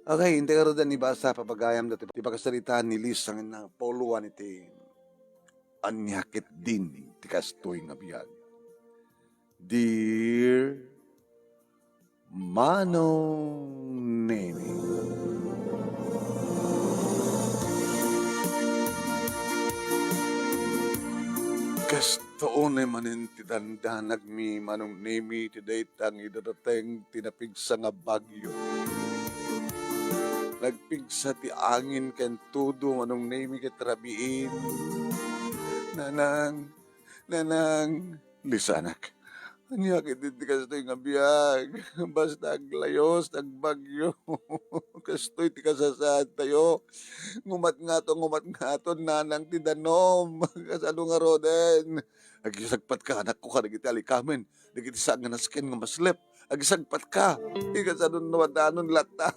Okay, hindi ka rin nibasa papagayam dati. Di ba kasalitaan ni Liz ang na poluan iti anyakit din ti kastoy nga biyag. Dear Manong Nemi, kastoon ay manin ti dandanag mi Manong Nemi ti daytang idadateng tinapigsa nga bagyo. Nagpigsa ti angin ken tudo Manong Nemi ket rabiin. Nanang, nanang, lisanak. Anyakit din ti kastoy nga biyag. Basta aglayos, agbagyo. Kastoy ti kasasad tayo. Ngumat nga to, nanang ti danom. Kasano nga roden. Agisagpat ka, anak ko ka, nagiti alikamen. Nagiti saan nga nasken nga maslep. Agisagpat ka. Ikasano nawadanon lata.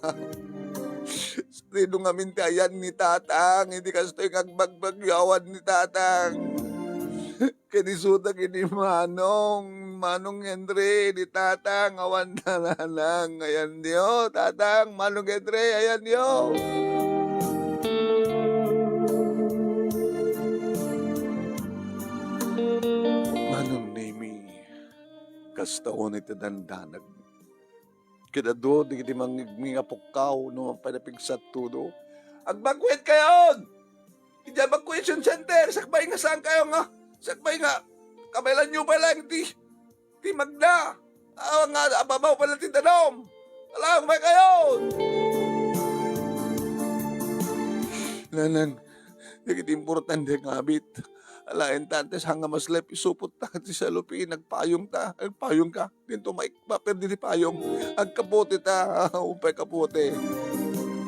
Sino nga mintayan ni tatang. Hindi kastoy nga agbagbagyawan ni tatang. Kanisutang ini Manong Henry, ni Tatang, awan na lang, ayan niyo, Tatang, Manong Henry, ayan niyo. Manong Nemi, kastaon iti dandanag. Kidado, di kiti mga pukaw, no, panapigsat tudo. Agbagwit kayon! Hindi evacuation center, sakbay nga saan kayo nga? Sakbay nga, kamelan nyo pa lang, Ti Magda. Nga, ababaw pala ti Danom. Alam, may kayo. Nanan, nagit importante ng habit. Alain tantes hanga maslep isupot ta ti sa lupi nagpayong ta. Nagpayong ka. Dito may paper di payong. Agkapote ta. Upay kapote.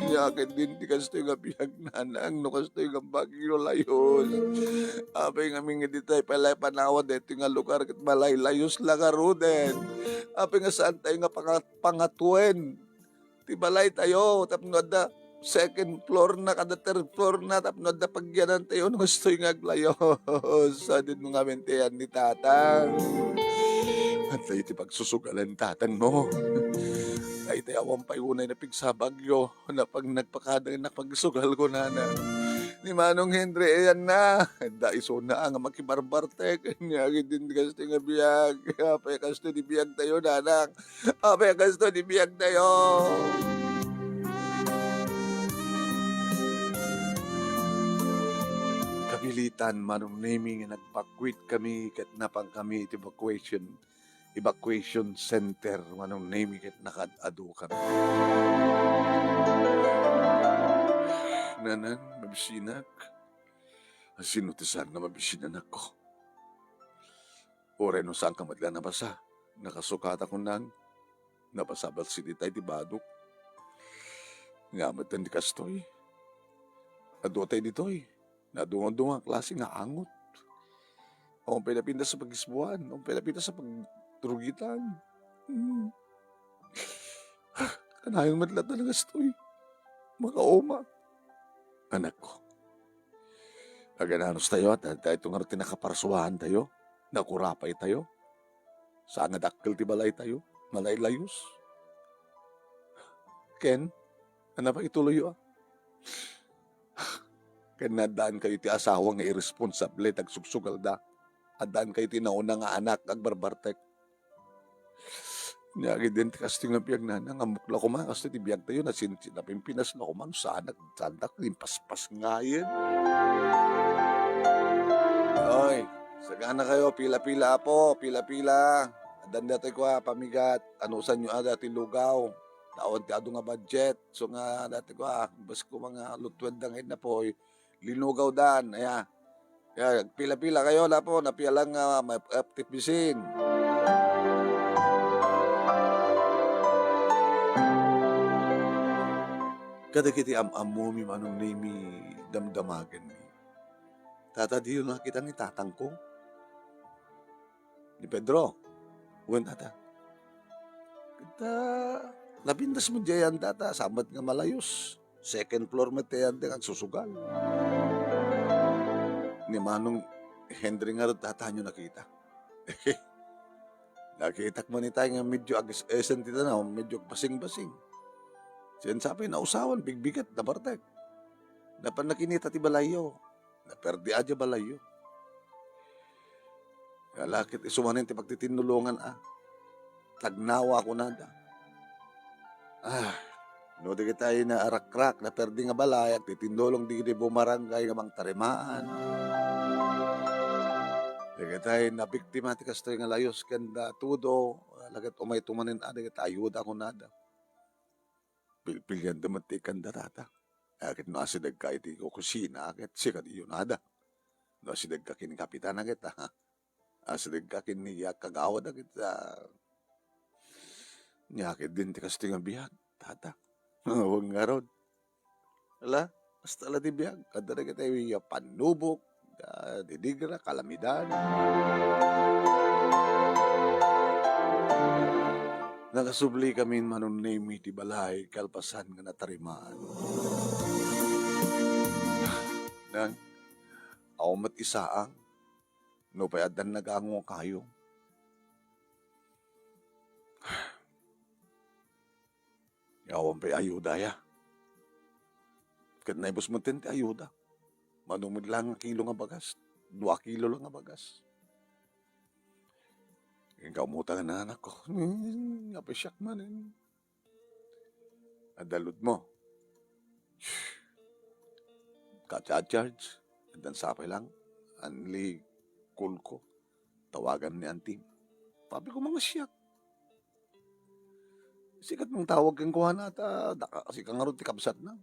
Yakin din ti kastoy nga biyag nanang no kastoy nga bagyo layos. Apay nga mingi ditay palay panawad dito nga lugar kat balay layos lagaro den. Apay nga saan tayo nga pangatuen. Ti balay tayo tapno da second floor na kada third floor na tapno da pagyanan tayo no kastoy nga aglayos. Sa din mo nga mentiyan ni tatang. At tayo ti pagsusugalan tatang mo. Ay tayo awang payunay na pigsabagyo na pag nagpakadang na pagsugal ko na. Ni Manong Henry, ayan na. Daiso na nga makibarbarte. Kanya din kasto nga biyag. Apay kasto di biyag tayo, nanang. Apay kasto di biyag tayo. Kabilitan, Manong Nemi, nga nagpakwit kami kat napang kami iti evacuation center, Manong Nemi, kat nakadado kami. Nanan, mabisinak. Sinutisan nga mabisinan ako. Ore no saan ka madla nabasa. Nakasukat ako nang napasabal si ditay di badok. Ngamat ang di kastoy. Adotay ditoy. Nadungan-dungan klase nga angot. Ang pinapinda sa pag-isbuan. Ang pinapinda sa pagtrugitan. Kanayang madla talaga kastoy. Makaoma. Anak ko. Agananos tayo at ito nga rin nakaparsuhan tayo. Nakurapay tayo. Saan nga dakkel ti balay tayo. Malaylayos. Ken, ano pa ituloy ah? Ken nadaan kayo ti asawa nga irresponsable tagsugsugal da. Adaan kayo ti nauna nga anak agbarbartek. Niyagi din ti kasto nga biyag na nangamukla ko man kasto ti biyag tayo napimpinas na ko man saan nagsandak limpaspas nga yan. Oy, sagana kayo, pila-pila po, pila-pila. Adanda tayo ko pamigat, anusan nyo dati lugaw. Taon ti ado nga budget. So nga dati ko bas ko mga lutwed na po, linugaw dan, aya. Kaya pila-pila kayo na po, napialang may tipisin. Kada kiti amumi Manong Nemi damdamagan mi. Tata di yun nakita ni tatang ko. Ni Pedro. Uwan tata. Kita labindas mo diyan tata. Sambat nga malayos. Second floor mo tayan ang susugal. Ni Manong Henry nga rin tata nyo nakita. Nakita mo ni tayo nga medyo agis-esen tita na. Medyo basing-basing. Siyan sabi na usawan, bigbigat, na bartek. Napan nakinita ti balayo. Naperdi aja balayo. Kalakit isumanin ti pagtitinulungan Tagnawa ko na da. No di kita na arakrak na perdi nga balay at titindolong di bumarangay nga mang tarimaan. Di kita na biktima ti kastoy nga layos kanda tudo. Lagat umay tumanin di kita ayuda ko na da. Pilpilyan damati kanda rata. Akit no asidag ka iti ko kusina akit sikat iyo nada. No asidag ka kini kapitan akit asidag ka kini kagawad akit nyakit din ti kastoy nga bihag tata. Huwag nga ron. Wala, basta la di biyag. Kada na kita yung panubok, didigra, kalamidad. Nakasubli kami manunay ti balay, kalpasan nga natarimaan. Nang, ako mat isaang, no payadan nagango kayo. Yawan pa'y ayuda ya. Kat naibos mo ti ayuda. Manumid lang nga kilo nga bagas. 2 kilo lang nga bagas. Ikaw mutang na anak ko. Nga pasyak man. Adalod mo. Ka-charge. Dan sapay lang. Anli kulko. Tawagan ni auntie. Pabi ko mga siyak. Sikat mong tawag kang kuha na kasi kang nga ron ti kabsat na.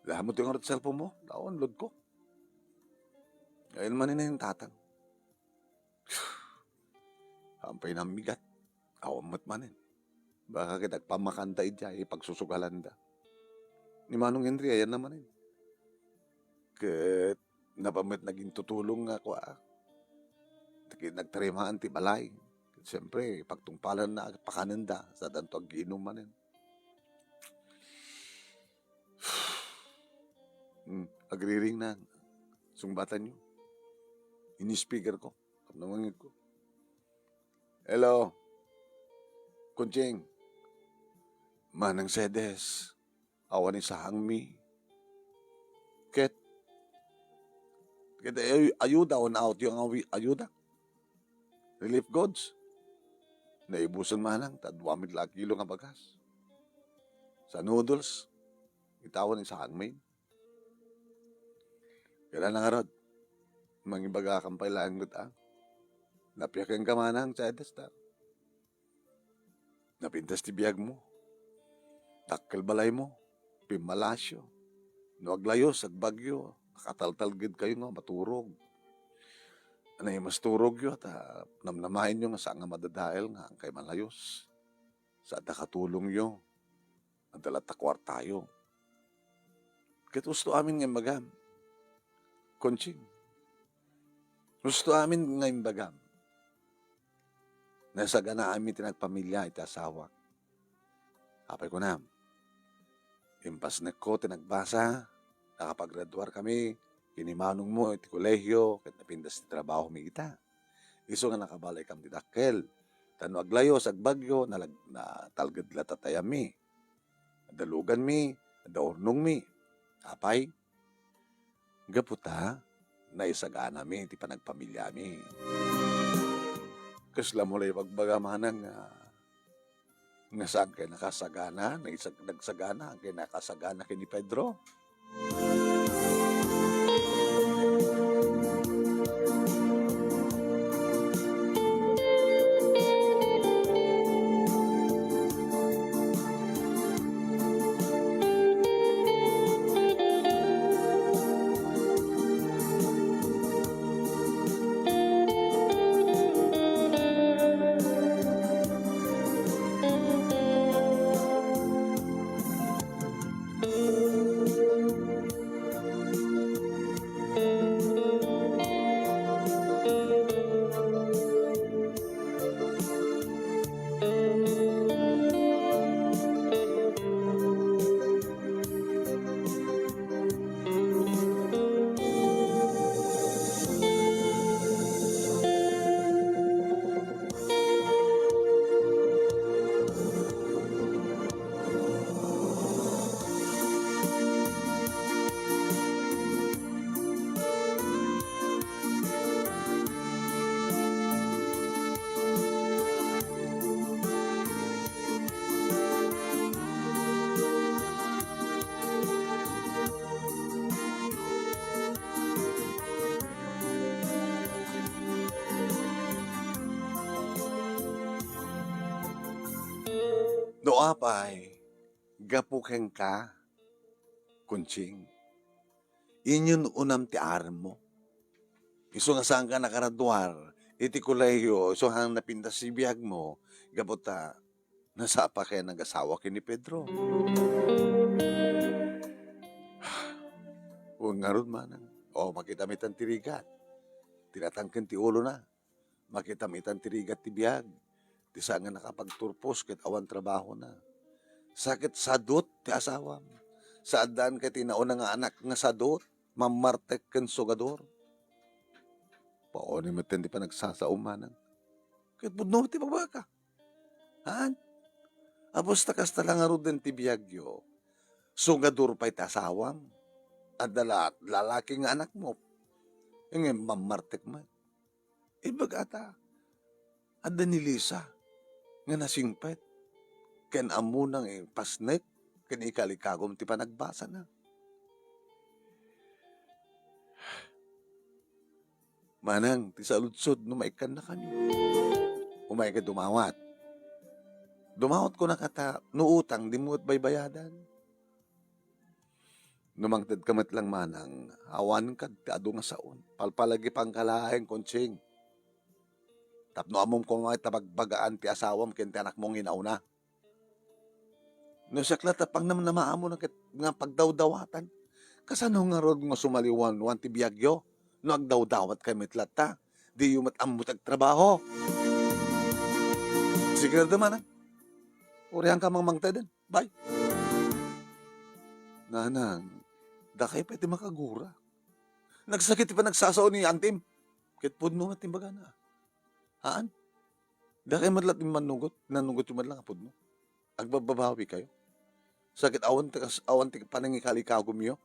Lahat mo ti nga ron cellphone mo. Daon, load ko. Ngayon man na yung tatang. Ampay na migat. Awamat manin. Baka kita pamakanta idya, pagsusugalan da. Ni Manong Henry, ayan naman Kat napamit naging tutulong nga ko nagtarimaan ti balay. Siyempre, pagtungpalan na pakananda sa danto giinom manin. Agriring na. Sungbatan nyo. Ini-speaker ko. Kapnamangit ko. Hello. Kunching. Manang Sedes. Awan ni sahang mi. Ket. Kita ayuda on out yung ayuda. Relief goods. Naibusan manang, 2 kilo nga bagas. Sa noodles, itawan ni sa hangmain. Kaya na nga rod, mangibaga kang pailaan mo Napiyakin ka manang sa edestar. Napintas ti biyag mo. Takkel balay mo. Pimalasyo. Nuaglayo, sagbagyo. Nakataltalgid kayo nga, maturog. Anay mas turog yun at namnamahin nyo nga saan nga madadael nga kay malayos. Sa nakatulong yun. Ang dalatakwar tayo. Kaya gusto amin nga bagam. Konching. Gusto amin nga bagam. Nasa gana amin tinagpamilya iti asawa. Apay ko na. Impas na ko tinagbasa. Nakapag-graduar kami. Kinimanong mo iti kolehyo, kat napindas ti trabaho mi kita. Iso nga nakabalay kam ti dakkel. Tano aglayo, sagbagyo, na talgad la tatayam mi. Dalugan mi, daurnong mi. Apay, gaputa, naisagana mi, ti panagpamilya mi. Kasla mo lay pagbagamanang nga saan kayo nakasagana, nagsagana, kayo nakasagana kay ni Pedro. No apay, gapukeng ka, kunching. Inyun unam ti aram mo. Iso nga saan ka nakaraduar, iti kuleyo, iso hang napintas si biyag mo, gabuta, nasapa kaya nag-asawa kini Pedro. O nga ron manang, o makitamitan ti rigat, tinatangkin ti ulo na, makitamitan ti rigat ti biyag, ti saan nga nakapagturpos ket awan trabaho na. Sakit sadot ti asawam. Saadan kay tinauna nga anak nga sadot, mamartek ken sugador. Paoni mo ti pa nagsasaumanan. Ket budno ti bagbaka. Han? Apos takas talang aro din ti biyagyo. Sugador pa'y ti asawam. At lalaki nga anak mo. Yung mamartek man. Ibag ata. Ada ni Lisa. Nga nasingpet. Ken amo nang pasnek. Ken ikalikagom ti panagbasa na. Manang, ti saludsod no maikan na kami. Umay ka dumawat. Dumawat ko na kata, no utang, di mo at baybayadan. Numangtad kamat lang manang, awan ka, ado nga saon. Palpalagi pang kalaeng kontsing. Tapno amom ko mga tabagbagaan ti asawam, ken ti anak mong inauna. No sakla tapang naman namaamo na nga pagdawdawatan. Kasano nga rod nga sumaliwan, wan ti biyagyo. No agdawdawat kay mitlata, di yung matamot agtrabaho. Sige naman, urihan ka mang mangtadan. Bye. Nanang, da kayo pwede makagura. Nagsakit pa nagsasaw ni Antim. Kit po no nga timbaga na. Haan? Da kayo madlat yung manugot. Nanugot yung madlang apod mo. Agbababawi kayo. Sakit awan ti panangikalikagom yo.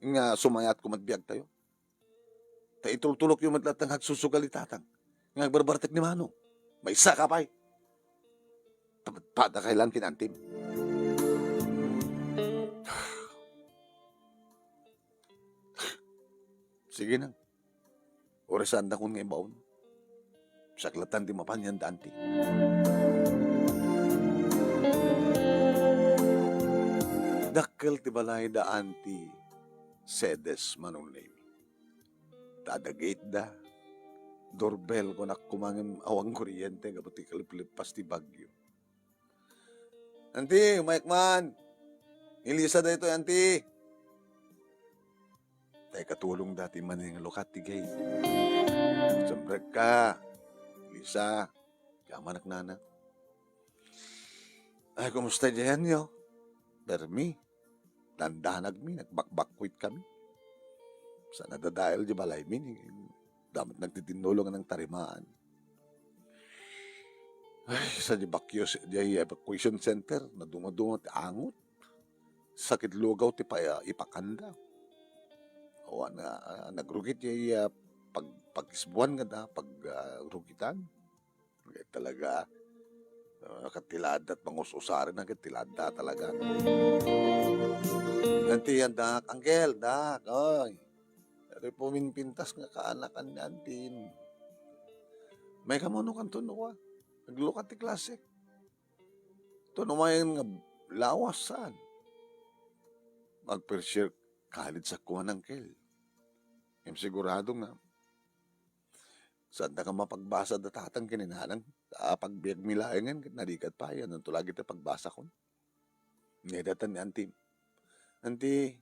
Nga sumayat ko matbiyag tayo. Ta itultulok yung madlat ng hagsusugali-tatang. Nga agbarbartek ni Mano. May isa ka pa'y. Pada kailan kinantim. Sige na. Orasan na kung nga ibaon. Saklatan di mapanyan danti. Dakkel ti balay da anti sedes manunay. Tadagate da. Doorbell ko na kumangin awang kuryente kapag ti kaliplipas ti bagyo. Auntie, Mike Ilisa da ito, auntie. Tay katulong dati man yung lukat ti gay. Siyempre ka, Lisa, kamanak nana. Ay, kumusta dyan yo? Permi, dandanag mi, nagbakbakwit kami. Sa nadadahil di balay mi, damat nagtitinulong ng tarimaan. Ay, sa di evacuation center, na dumadungo ti angot. Sakit lugaw ti ipakanda. O nagrugit di pag-isbuan nga da, pag-rugitan. Talaga, katilada at mangususarin ng katilada talaga. Nanti yan, Dak. Angkel, Dak. Oy. Pero puminpintas nga kaanakan natin. May kamuno kang tunuwa. Naglukat ti klase. Tunuwa yung nga lawasan. Mag-per-share kalit sa kuha ng kel. Yung sigurado nga. Saan na ka mapagbasa da tatang kininanang pagbiag milayangan, nalikat pa yan. Ang tulagi ta pagbasa ko. Nidatan ni Auntie. Auntie,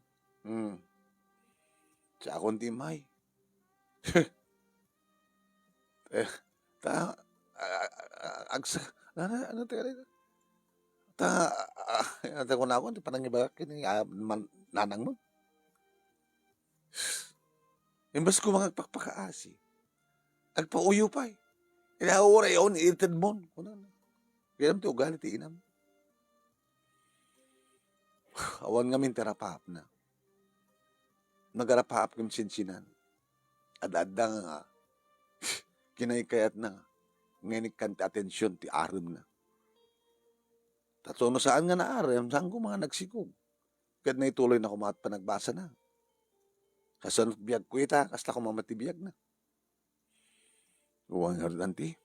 sa akong timay. Ano tayo rin? Ano ko na ako, hindi pa nangiba nanang mo. Imbas ko mga pagpakaasi. Agpauyo pa eh. Ilaura yun, irritad mo. Kailan ito ugali, tiinam. Awan nga min terapap na. Nagarapap kong sinsinan. Adada nga. Kinaykayat na. Ngayon kanti atensyon, ti aram na. Tatso saan nga na aram, saan ko mga nagsikog. Kaya na ituloy na kumahat pa nagbasa na. Kasanot biyag ko ita, kasta ko mamatibiyag na. Uwang nga nanti.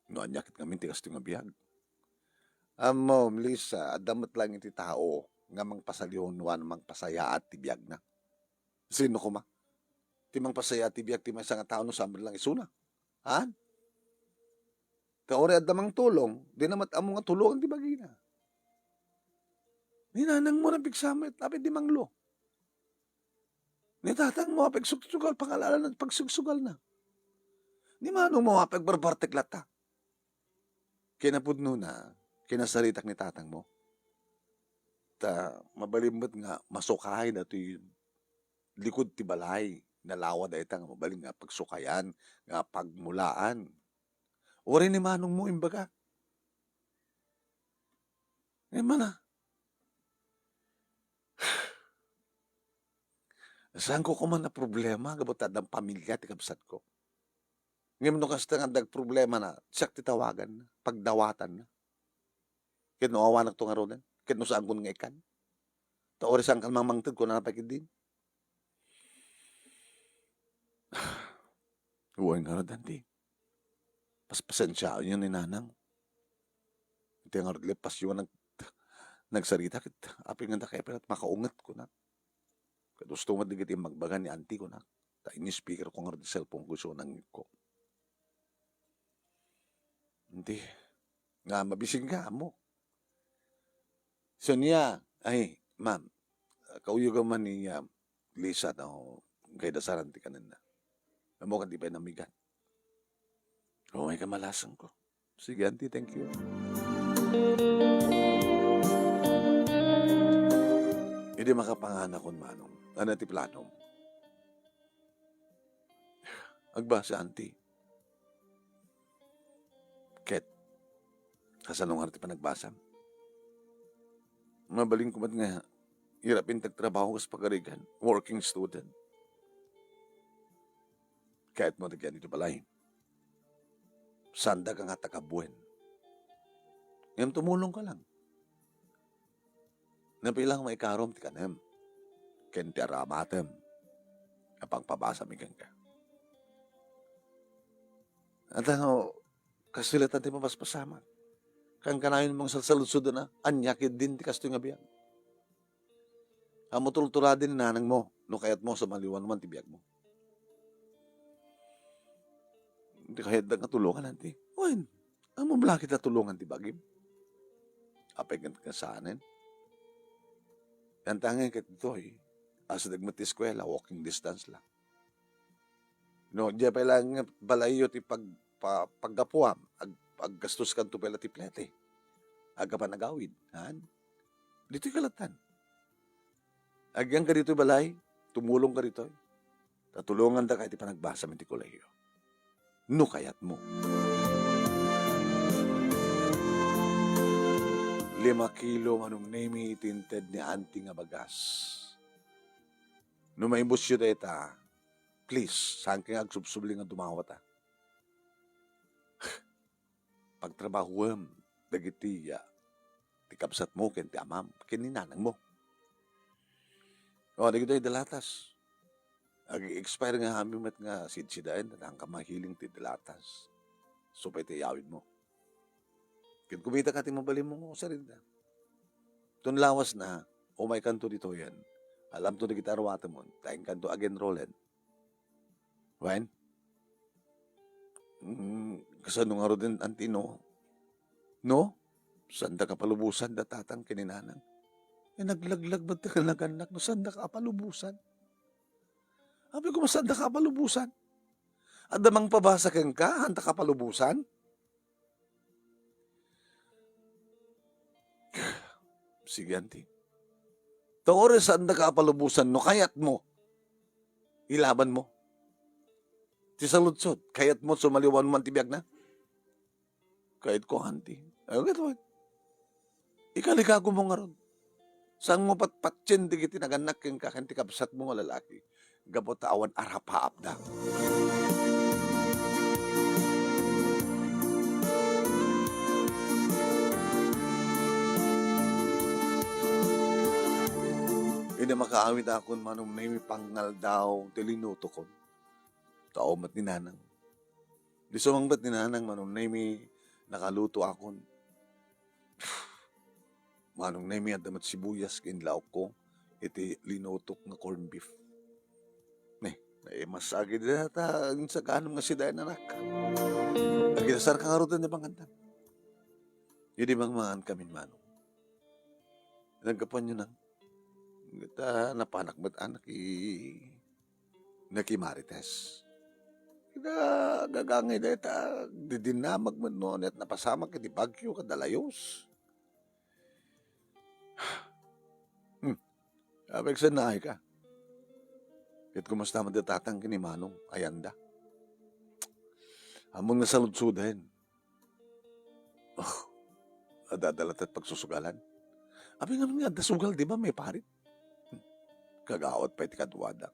Noanyakit kami tikas nga biyag. Amo, Melissa, adamat lang iti tao nga mangpasalihon wan mangpasaya at tibiyag na. Sino ko ma? Ti mangpasaya at tibiyag ti may nga tao no samad lang isuna. Han? Kaori adamang tulong, di namat amo nga tulungan ti bagina. Ninanang mo na pigsamit, tapi di manglo. Ni tatang mo pagsugal pangalalan at pagsugsugal na. Ni manong mo pagbarbartek lata. Kinapudno na, kinasaritak ni tatang mo. Ta mabalimbot nga masukahay na to yun. Likod ti balay, nalawa da itang mabaling nga pagsukayan, nga pagmulaan. Ori ni manong mo imbaga. Ngayon man na. Saan ko man na problema, gabot adang pamilya ti kabsat ko. Ngayon no kasta nga dag problema na, siyak titawagan na, pagdawatan na. Kaya no awanak to nga ronan, kaya no saan ko nga ikan. Ta ori saan kan mamangtid ko na napakid din. Huwag nga rodan di. Paspasensya yun ni nanang. Ito nga rodan, pasyon nagsarita kit api nga kaya at makaungat ko na. Gusto mo digit yung magbaga ni auntie ko na. Ta ini-speaker ko nga rin cellphone ko so nang ko. Hindi. Nga mabising ka mo. So niya, ay, ma'am, kauyugan man ni Lisa na kay dasaran ti kanan na. Amo ka di ba namigan? Oo, may kamalasan ko. Sige, auntie, thank you. Hindi makapanganak kon manong. Ano ti plano? Agbasa, auntie. Ket, kasanong ti pa nagbasa? Mabaling kumat nga, hirapin tagtrabaho kas pagarigan, working student. Kahit mo nagyan ito balay. Sanda ka nga takabuen. Ngayon tumulong ka lang. Napilang may karom ti kanem. Ken ti aramatem. Apang pabasa mi ka. At ano, kasilatan ti mapaspasama. Kang kanayon mong salsalusod na, anyakid din ti kasto nga biyag. Amo tultura din nanang mo, no kayat mo sa maliwan man ti biyag mo. Hindi kahit na tulungan nanti. Wen, amo bala kita tulungan ti bagim. Apay ka saanin. Yan tangin kat ito'y, asa dagmat ti eskwela, walking distance lang. No, diya pa lang balayo ti paggapuam, aggastos kan to pala ti plete. Aga pa nagawid. Han? Dito'y kalatan. Agyang ka dito'y balay, tumulong ka dito'y. Tatulungan da kahit ipanagbasa mo ti kolehiyo. No kayat mo. 5 kilo manong nemi itinted ni auntie nga bagas. No maimbos yun deta, please, saan kaya agsubsubli nga dumawat ah. Pagtrabahuam, dagiti ti kapsat mo, ken ti amam, ken ni nanang mo. O, dagito ay dalatas. Ag-expire nga kami mat nga sidsidain, at ang kamahiling ti dalatas. So, pa iti yawid mo. Ken kumita ka ti mabalim mo sa rin na. Tun lawas na, o may kanto dito yan. Alam to na kita arwata mo, tayong kanto again rollen. Wen? Kasano nga ro din, auntie, no? No? Sanda ka palubusan, datatang kininanang. Naglaglag ba't ka naganak, no? Sanda ka palubusan? Sabi ko, masanda ka palubusan? Adamang pabasa kang ka, hanta ka palubusan? Sige, auntie. Tore, sanda ka palubusan, no? Kayat mo. Ilaban mo. Ti saludsod, kayat mo sumaliwan man tibiyag na? Kahit ko, auntie. Ayaw gato'n. Ikalikago mo nga ron. Saan mo patpatsin di kiti naganak yung kakanti kapsat mo nga lalaki. Gabot awan arapaap da. Ina makaawit akon manong may pangal daw tilinuto kon. Kaumat ni nanang. Di sumangbat ni nanang manong may nakaluto akon. Manong na may adamat sibuyas kinlaok ko. Iti linutok nga corn beef. Masagid na ta sa kanong nga sidayan anak. Aginasar ka nga ro doon na bangantan. Hindi bang maan kami manong. Nagkapan nyo nang. Kita napanak ba't anak nakimarites. Kita gagangay na ita didinamag mo noon at napasama ka di bagyo kadalayos. Abig sa naay ka. Kit kumusta madatatang kini manong ayanda. Among nasaludsudan. Adadalat at pagsusugalan. Abi nga dasugal di ba may parit? Kagawat pa iti kadwada.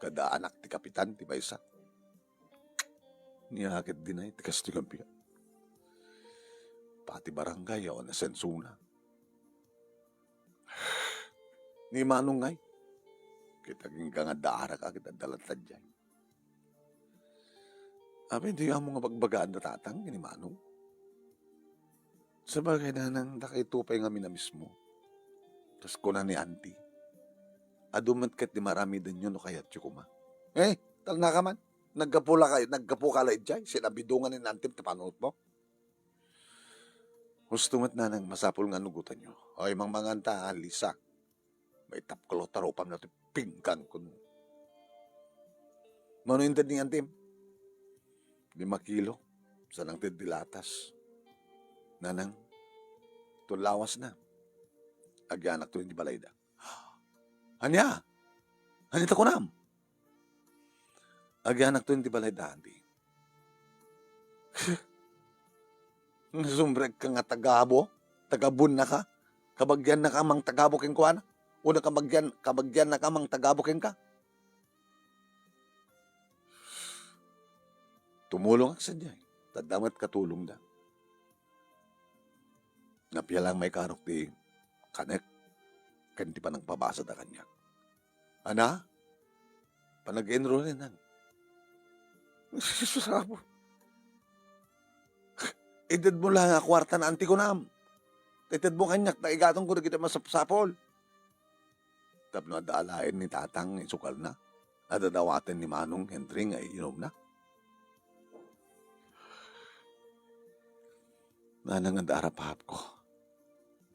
Kada anak ti kapitan ti baysa. Niyakit din ay ti kastigampiya. Pati barangay o nasensuna. Ni manong ngay. Kita ka nga daara ka kita dalatad dyan. Abi hindi nga mga bagbagaan na tatang ni manong. Sabagay na nang nakitupay nga na mismo. Tapos ko na ni auntie. Adumat kat di marami din yun o kayat yung kuma. Tal na ka man. Nagkapo ka lang dyan. Sinabidungan ni auntie tapanot mo. Gustumat na nang masapol nga nugutan nyo. Ay, mga anta, Lisa. May tapkalo taropam na ito. Pingkan ko. Mano yung ni auntie? 5 kilo. Sanang dilatas. Nanang, tulawas na. Agyanak to hindi balayda. Anya? Anita ko nam? Agyanak to hindi balayda, hindi. Sumbreg ka nga tagabo? Tagabun na ka? Kabagyan na ka mang tagabo keng kuwana? Una kabagyan na ka mang tagabo keng ka? Tumulong ang sadya. Tadamat katulong da. Napiyalang may karok di kanek. Kanti pa nang pabasa da kanya. Ana? Panag-enroll na. Susabo. Edad mo lang kwarta na anti ko nam. Edad mo kanyak na igatong ko na kita masapsapol. Tapno daalain ni tatang isukal na. Adadawatin ni Manong Henry nga iinom na. Nanang ang darapahap ko.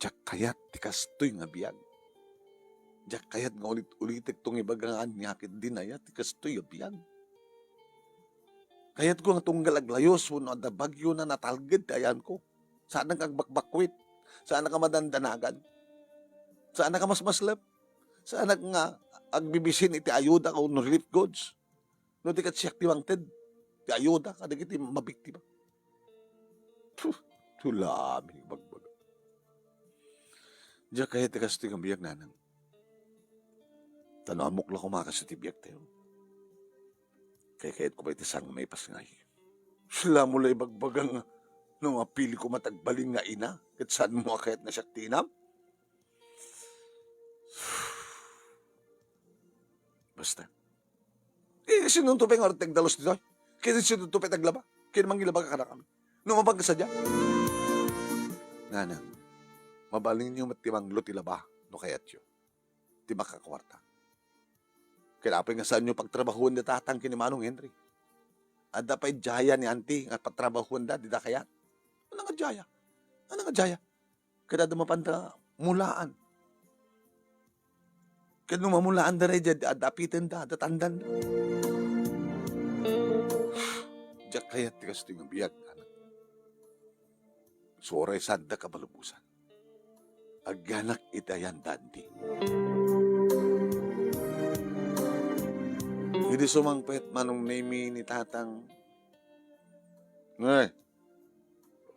Diyak kayat tikastoy nga biyag. Diyak kayat nga ulit-ulitik tong ibagangan niyakit din ayat tikastoy nga biyag. Kayat ko nga itong galaglayos no da bagyo na natalgid ayan ko. Saan ka bakbakwit? Saan ka madandanagan? Saan ka masmaslap? Saan nga agbibisin iti ayuda ko no relief goods? No di kat siyak tiwangted. Ti ayuda ka di mabiktima. Tulami bagbag. Diya kaya tikas ito yung biyak nanang. Tanamok lang kumakas sa tibiyak tayo. Kaya kahit ko ba itisang may pasngay. Sila mo lang ibagbagang nung apili ko matagbaling nga ina. Kahit saan mo kahit na siya tinam. Basta. Sinuntupi nga orteg dalos dito. Kaya sinuntupi taglaba. Kaya namang gilaba ka na kami. Nung mabag ka sadya. Nanang, mabaling niyo matimang lutilaba no kayat yun. Di makakwarta. Kailangan nga saan nyo pagtrabahuan na tatang kini Manong Henry. At dapat jaya ni auntie at pagtrabahuan da, di da kayat. Ano nga jaya? Ano nga jaya? Kaya dumapan da mulaan. Kaya nung mamulaan da rin, dapitin da, datandan da. Diyak kayat tikas ito yung biyag. Suoray sanda kabalubusan. Agyanak itayan dandi. Hindi sumangpet manong name ni tatang. Ngay.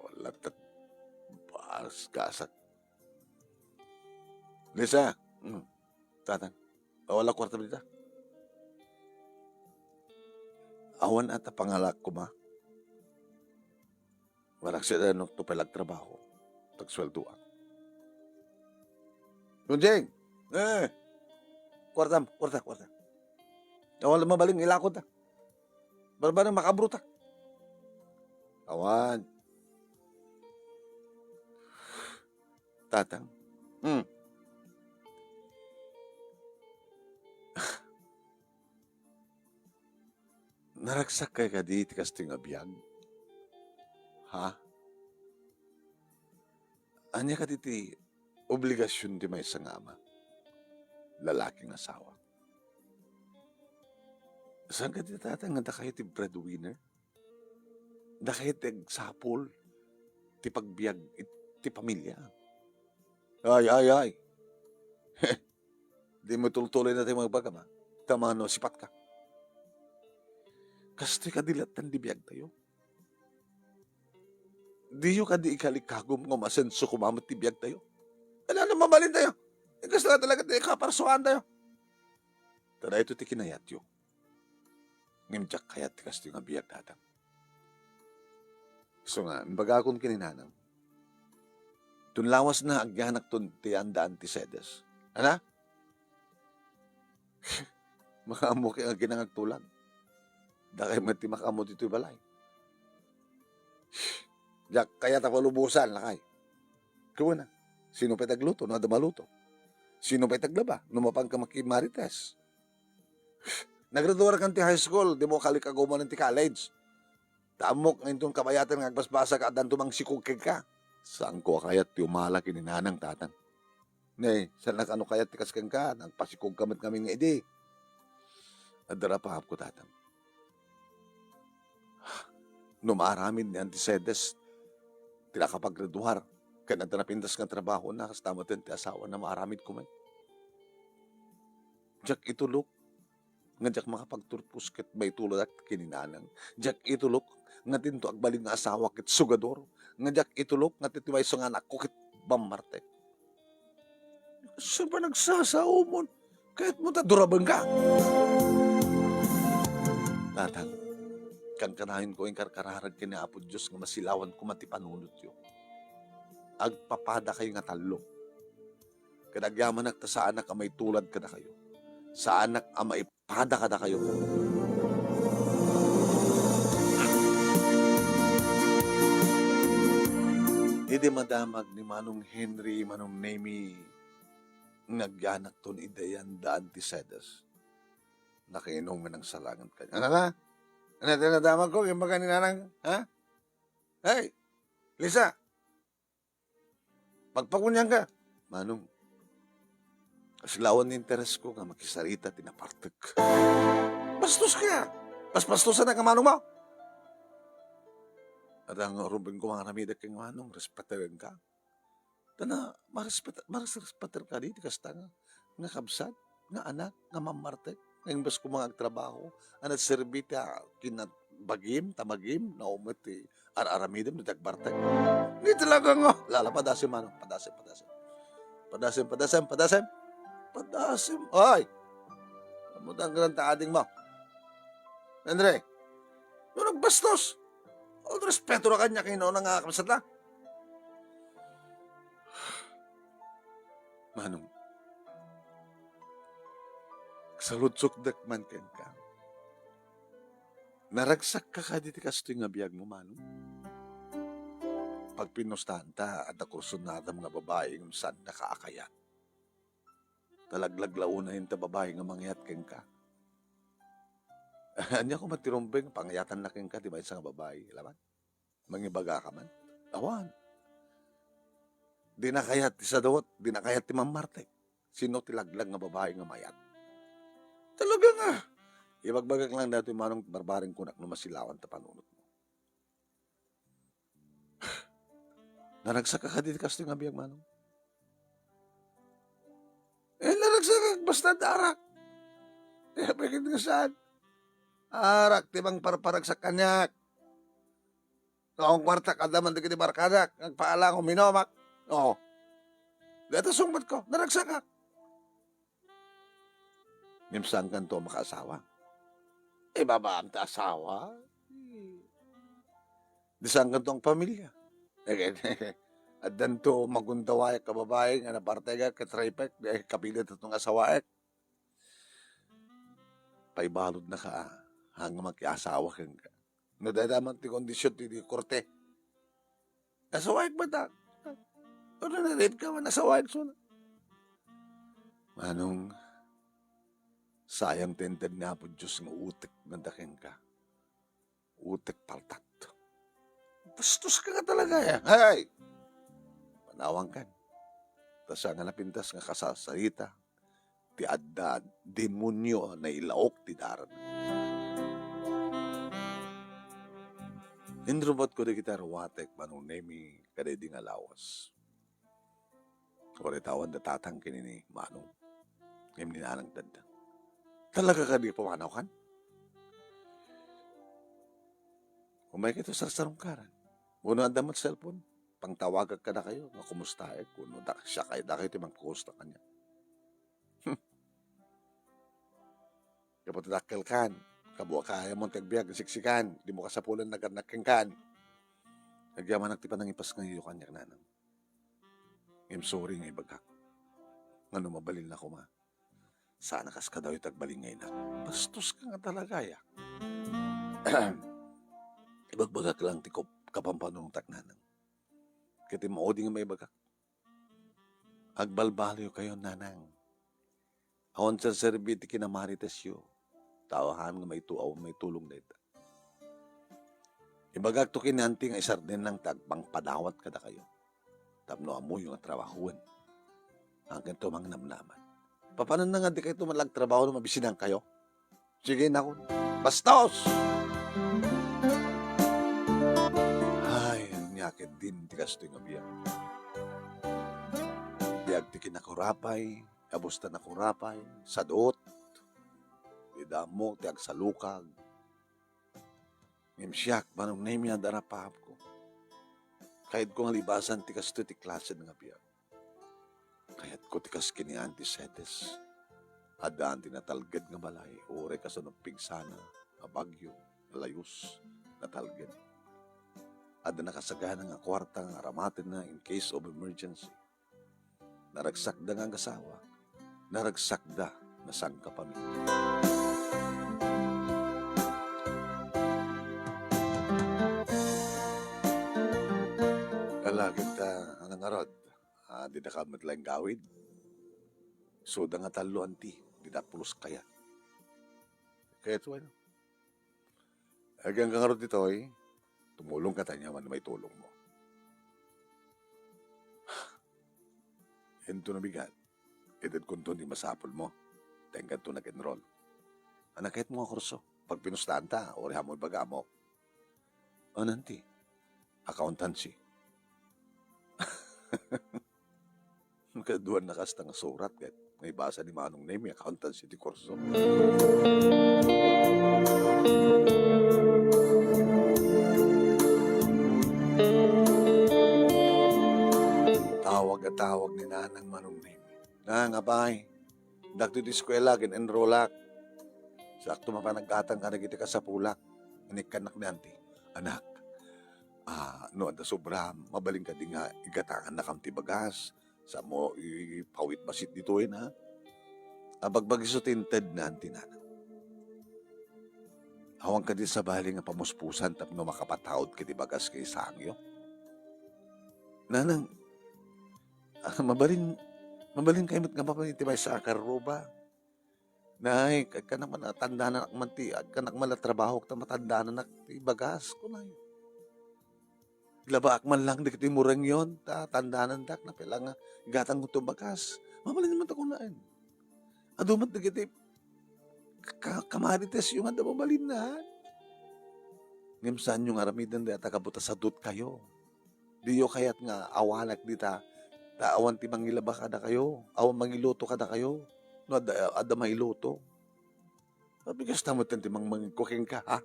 Wala tat. Baas kasak. Lisa. Tatang. Wala kwarta dito. Awan at pangalak ko ma. Walang siya na ito palag trabaho. Tagsweldoan. Lunjeng! Kwarta. Awal mabaling ilakot ta. Barbar na makabruta. Awan. Tatang, naragsak kay ka di ti kasting abiyag. Ha? Anya ka ti obligasyon ti may sangama. Lalaking asawa. Saan ka ti tatang nga kayo ti breadwinner? Da kayo ti sapol, ti pagbiag, ti pamilya. Ay. Di mo tultuloy na tayo magbagama. Tamano, sipat ka. Kastoy ka dilatan di biyag tayo. Di yung ka di ikalikagom nga masenso kumamot ti biyag tayo. Ano mabalin tayo? Gusto na talaga tayo kaparsuhan tayo. Tada ito ti kinayat yung. Ngimjak kayat ti kastoy nga biyag tatang. So nga, baga akong kininanang. Tunlawas na agyanak ton ti andaan ti sedes. Ana? Makaamo kay nga ginangagtulan. Dakay mati makamot ito'y balay. Diyak, kaya tapalubusan lakay. Kuha na. Sino pa'y tagluto? No, maluto. Sino pa'y taglaba? Numapang ka makimarites. Nagraduar kan ti high school, di mo kalikaguman ti college. Tamok ng itong kabayatan ng agbasbasa ka, adan tumang sikugkig ka. Saan ko kayat ti umala kininanang tatang? Nay, saan na ano kayat ti kaskang ka? Nagpasikog kamat kami nga idi. Adara pa ko tatang. Numaramin ni Antisedes, tinakapaggraduar. Kaya nagtanapindas ng trabaho na, kastamatan ti asawa na maaramid ko man. Diyak itulok, nga diyak makapagturpus ket may tulad at kininanang. Diyak itulok, nga tinto agbalin nga asawa ket sugador. Nga diyak itulok, nga titiway sa anak ko ket bamarte. Saan ba nagsasao mo? Kahit mo tadurabang ka. Tatang, kan kanahin ko yung karkararag kinaapod Diyos nga masilawan ko mati panunot yun. Agpapada kayo nga talo. Kadagyaman nakta sa anak ang may tulad kada kayo. Sa anak ang maipada kada kayo. Hindi madamag ni Manong Henry, Manong Nemi, ngagyanak ton idayan daan ti sedas. Nakainom nga ng salangan ka. Ano na? Ano tinadamag ko? Yung mga ninanang, ha? Hey, Lisa, pagpakunyan ka. Manong, kasilawan ni interes ko nga makisarita tinapartag. Bastos ka. Basbastosan na ka, Manong mo. At ang rubin ko mga ramidak kang Manong, respetaran ka. Tana, marespetar ka dito, kasta nga kabsat, nga anak, nga mamartek. Ngayon bas ko mga trabaho, anat serbita, kinabagim, tamagim, na umati, araramidem, nagbartek. Hindi talaga nga. Lala, padasim, Manong, padasim. Ay! Namutang ka ng taading mo. Andre, nung nagbastos, all respeto na kanya kayo na nga kapsat na. Manong, sa lutsok dakman ken ka. Naragsak ka ka diti kastoy nga biyag mo, Manong. Pag pinustahan ta at akursun na mga babae ng saan nakaakaya. Talaglaglaw na yung babae nga mangyat ken ka. Anya ko matirumbeng, pangayatan na ken ka, di ba isang babae, laman? Mangibaga ka man. Awan. Di na kayat ti sadot, di na kayat ti mamartek. Sino tilaglag nga babae nga mayat? Talaga nga. Ibagbagak lang dito yung Manong barbaring kunak na masilawan ta panunot mo. Naragsak ka dito kasto nga biyag, Manong. Naragsak ka, basta darak. Bakit nga saan? Arak, tibang parparag sa kanyak. Noong kwarta, kadaman di kiti barkadak. Nagpaalang uminomak. Oo. Dito sungbat ko, naragsak ka. Nimsan kan to makaasawa. Baba ang asawa. Disang kan to ang pamilya. At danto magundaway ka babae nga napartega katraypek kapilit itong asawaek. Paibalod na ka hanggang magkiasawa kang ka. Nadadaman ti kondisyon ti korte. Asawaek ba ta? Ano na-rape ka man asawaek so na? Manong, sayang tented nga po Diyos nga utik na daking ka. utek paltat. Bastos ka nga talaga eh. Hay! Panawang kan. Tas nga napintas nga kasasarita. Ti adda demonyo na ilaok ti daran. Indrobot ko di kita rawatek manong nemi kadedi nga lawas. Kore tawan da tatang kinini manong. Ngem ninanang dada. Talaga ka di pumanaw kan? Umay kito sa sarungkaran. Uno anda mat cellphone. Pangtawagag ka na kayo. Nga kumusta eh. Kuno da siya kayo. Da kayo timang kusta kanya. Kapag dakkel kan. Kabuha kaya mong tagbiag. Siksikan. Di mo kasapulan naganakking kan. Nagyaman nagtipan ng ipas ng iyo kanya nanang. I'm sorry nga ibagak. Nga mabalil na ko ma. Sana kas ka daw itagbalik ngayon na. Bastos ka nga talaga ya. Ibagbagak lang ti kapampanong taknanang. Kiti maodi nga may bagak. Agbalbaliw kayo nanang. Awan sa serbiti kinamarites yo. Tawahan nga may tuaw may tulong na ito. Ibagak to kinanti nga isar din lang tagpang padawat kada kayo. Tapno amo yung trabahuan. Ang ganito mang namnaman. Paano na nga di kayo tumalag trabaho na mabisinan kayo? Sige na ko. Bastos! Ay, ang nyakit din ti kasto nga biyak. Biyak ti kinakurapay, kabusta na kurapay, sadot, idamo ti agsalukag. Ngimsyak, manong name yan darapahap ko. Kahit ko nga libasan ti kasto ti klase nga biyak. Kahit ko ti kas kini antisetes. Adaan ti natalged nga balay, ure kasunod pigsana, abagyo, layus, natalged. Ada nakasagana nga kwarta nga aramatin na in case of emergency. Naragsakda nga ang asawa, naragsakda na sangka pamilya. Kalagit anang arod, di na ka matlang gawid. So, da nga talo anti, di na pulos kaya. Kaya ito ano. Hanggang kang arod dito eh, tumulong ka tanya man may tulong mo. Ito na bigat. Edad kung ito di masapol mo. Tengkat ito nag-enroll. Anakit mo ang kurso. Pag pinustaan ta, orihan mo ibaga mo. O nanti, accountancy. Kaduan na kasta nga surat kahit may basa ni Manong Nemi, accountancy di kurso. Tawag at tawag ni Nanang Manong Nemi. Nangabay, dagto di eskwela, gin-enrollak. Sakto mapanagkatang ka na kita ka sa pulak. Inikanak ni auntie, anak, no, anda sobra, mabaling ka din nga, igatangan na kam tibagas. Sa mo, ipawit basit dito ha. Abagbagi so tinted na auntie Nanang. Awang ka din sa bali nga pamuspusan tapno makapatawad ka tibagas kay sangyo. Nanang, mabalin kayo nga mapalinti may sakar ba? Nay, ka naman tanda na nakmanti, ka nakman trabaho ka matanda na naktibagas ko na yun. Labaak man lang, di kiti murang yun, tanda na dak na pala nga, gatang ko tubagas. Mabalin naman ako na yun. Adumat na kiti, kamarites yung anda mabalin na. Ngimsan yung aramidan di at kabuta sa dut kayo. Diyo kayat nga awanak di ta awan ti mangilaba kada kayo, awan mangiluto kada kayo, no ada mailuto. Mabigas tamot ti mangkuking ka, ha?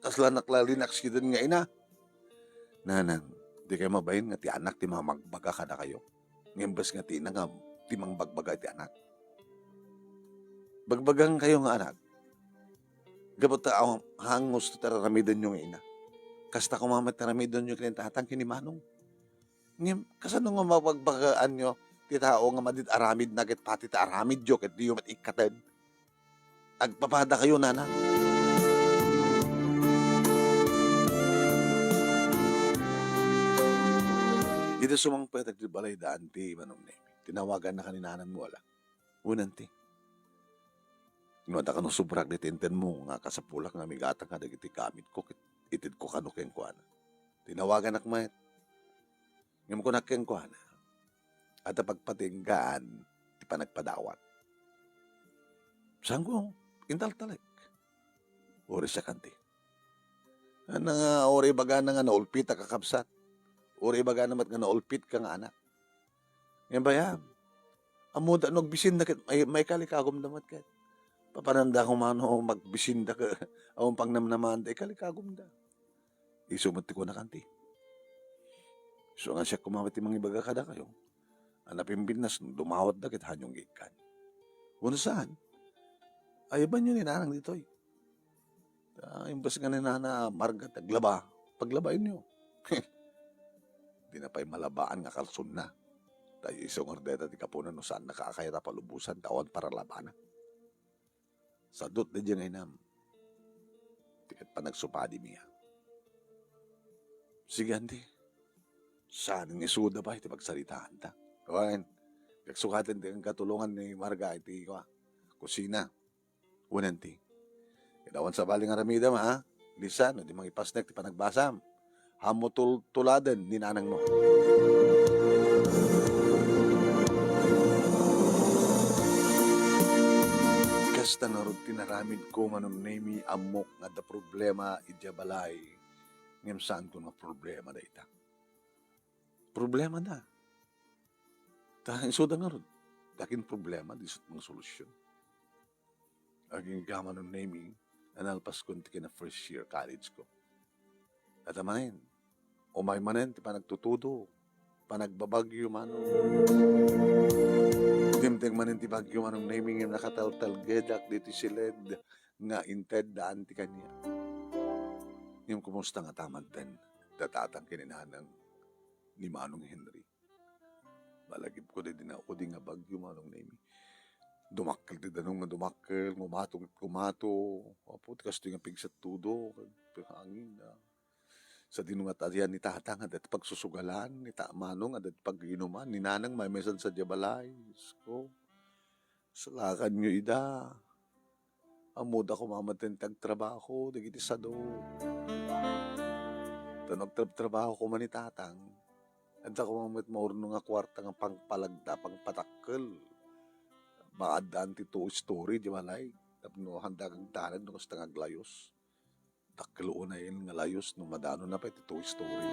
Kaslanak lalinak sidan nga ina. Nanang, di kayo mabayin nga ti anak ti magbaga kada kayo. Ngembas nga ti ina nga ti mangbagbaga ti anak. Bagbagang kayo nga anak. Gabot ta hangos ti tararamidan nyo nga ina. Kasta kumamat taramidan nyo kinitatang kinimanong. Kasano nga mapagbagaan nyo ti tao nga madit aramid na ket pati ta aramid jo ket diyo matikatan. Agpapada kayo nanang. Dito sumang pwede di balay daan ti Manong Nemi. Tinawagan na kaninanan mo ala. Unan ti. Nuwata ka no subrak ditinten mo nga kasapulak nga migata nga dagiti gamit ko itid ko kano keng kuana. Tinawagan akmayat. Ngam ko nakeng kuana. At pagpatinggaan ti panagpadawat. Saan ko intal talik. Ori siya kanti. Nga ori baga na nga naulpit a kakabsat. Ori baga namat nga naulpit ka nga anak. Ngayon ba yan? Amuda nagbisin na kit may kalikagom damat kat. Papananda ko mano magbisin da ka. Awang pangnamnaman da kalikagom da. Isumati ko na kanti. So nga siya kumamati mga ibaga kada kayo. Anapin binas dumawat da kit hanyong ikan. Kung saan? Ay ba nyo ninanang dito eh. Imbas nga ninana marga taglaba. Paglabain nyo. Di na pa'y malabaan nga kalsun na. Tayo isang ordeta di kapunan no saan nakakayata palubusan taon para labanan. Sa dot na dyan ngayon tikat pa nagsupadi miya. Sige andi. Saan ang isuda ba iti pagsalitaan ta? Kawain. Kagsukatan di ang katulungan ni Marga iti kusina. Unanti. Kailangan sa baling aramida ma ha. Lisan o di mga ipasnek ti panagbasam. Hamo tuladen ni nanang mo. Kasta narod tinaramid ko manong nemi amok nga da problema idya balay. Ngem saan ko nga problema da ita. Problema da. Dahil isuda nga ron. Dakin problema, disot mga solusyon. Aging gaman ng naming, analpas ko na first year college ko. At amanin, umay manin, ti pa nagtutudo, panagbabagyo mano. Dimteng manin ti bagyo manong naming yung nakataltalgedak dito siled nga inted daan ti kanya. Yung kumusta nga tamanten, datatang kininanang ni Manong Henry. Malagip ko din na o di nga bagyo manong nami. Dumakkel di danong nga dumakkel, ngumatong at kumato. Apo, tikas di nga pigsat tudo, hangin na. Sa dinungat adyan ni tatang adat pagsusugalan, ni Manong adat pag-inuman, ni nanang may mesan sa jabalay. Ko, salakan nyo ida. Amuda ko mamaten tagtrabaho, digiti sa do. Tanong trabaho ko man ni tatang. At ako mamit maurno nga kwarta nga pangpalagda, pangpatakkel. Maadaan ti two story, di malay. Tapno handa kang tanan, no kasta nga glayos. Taklo na yun nga layos, no madano na pa ti two story.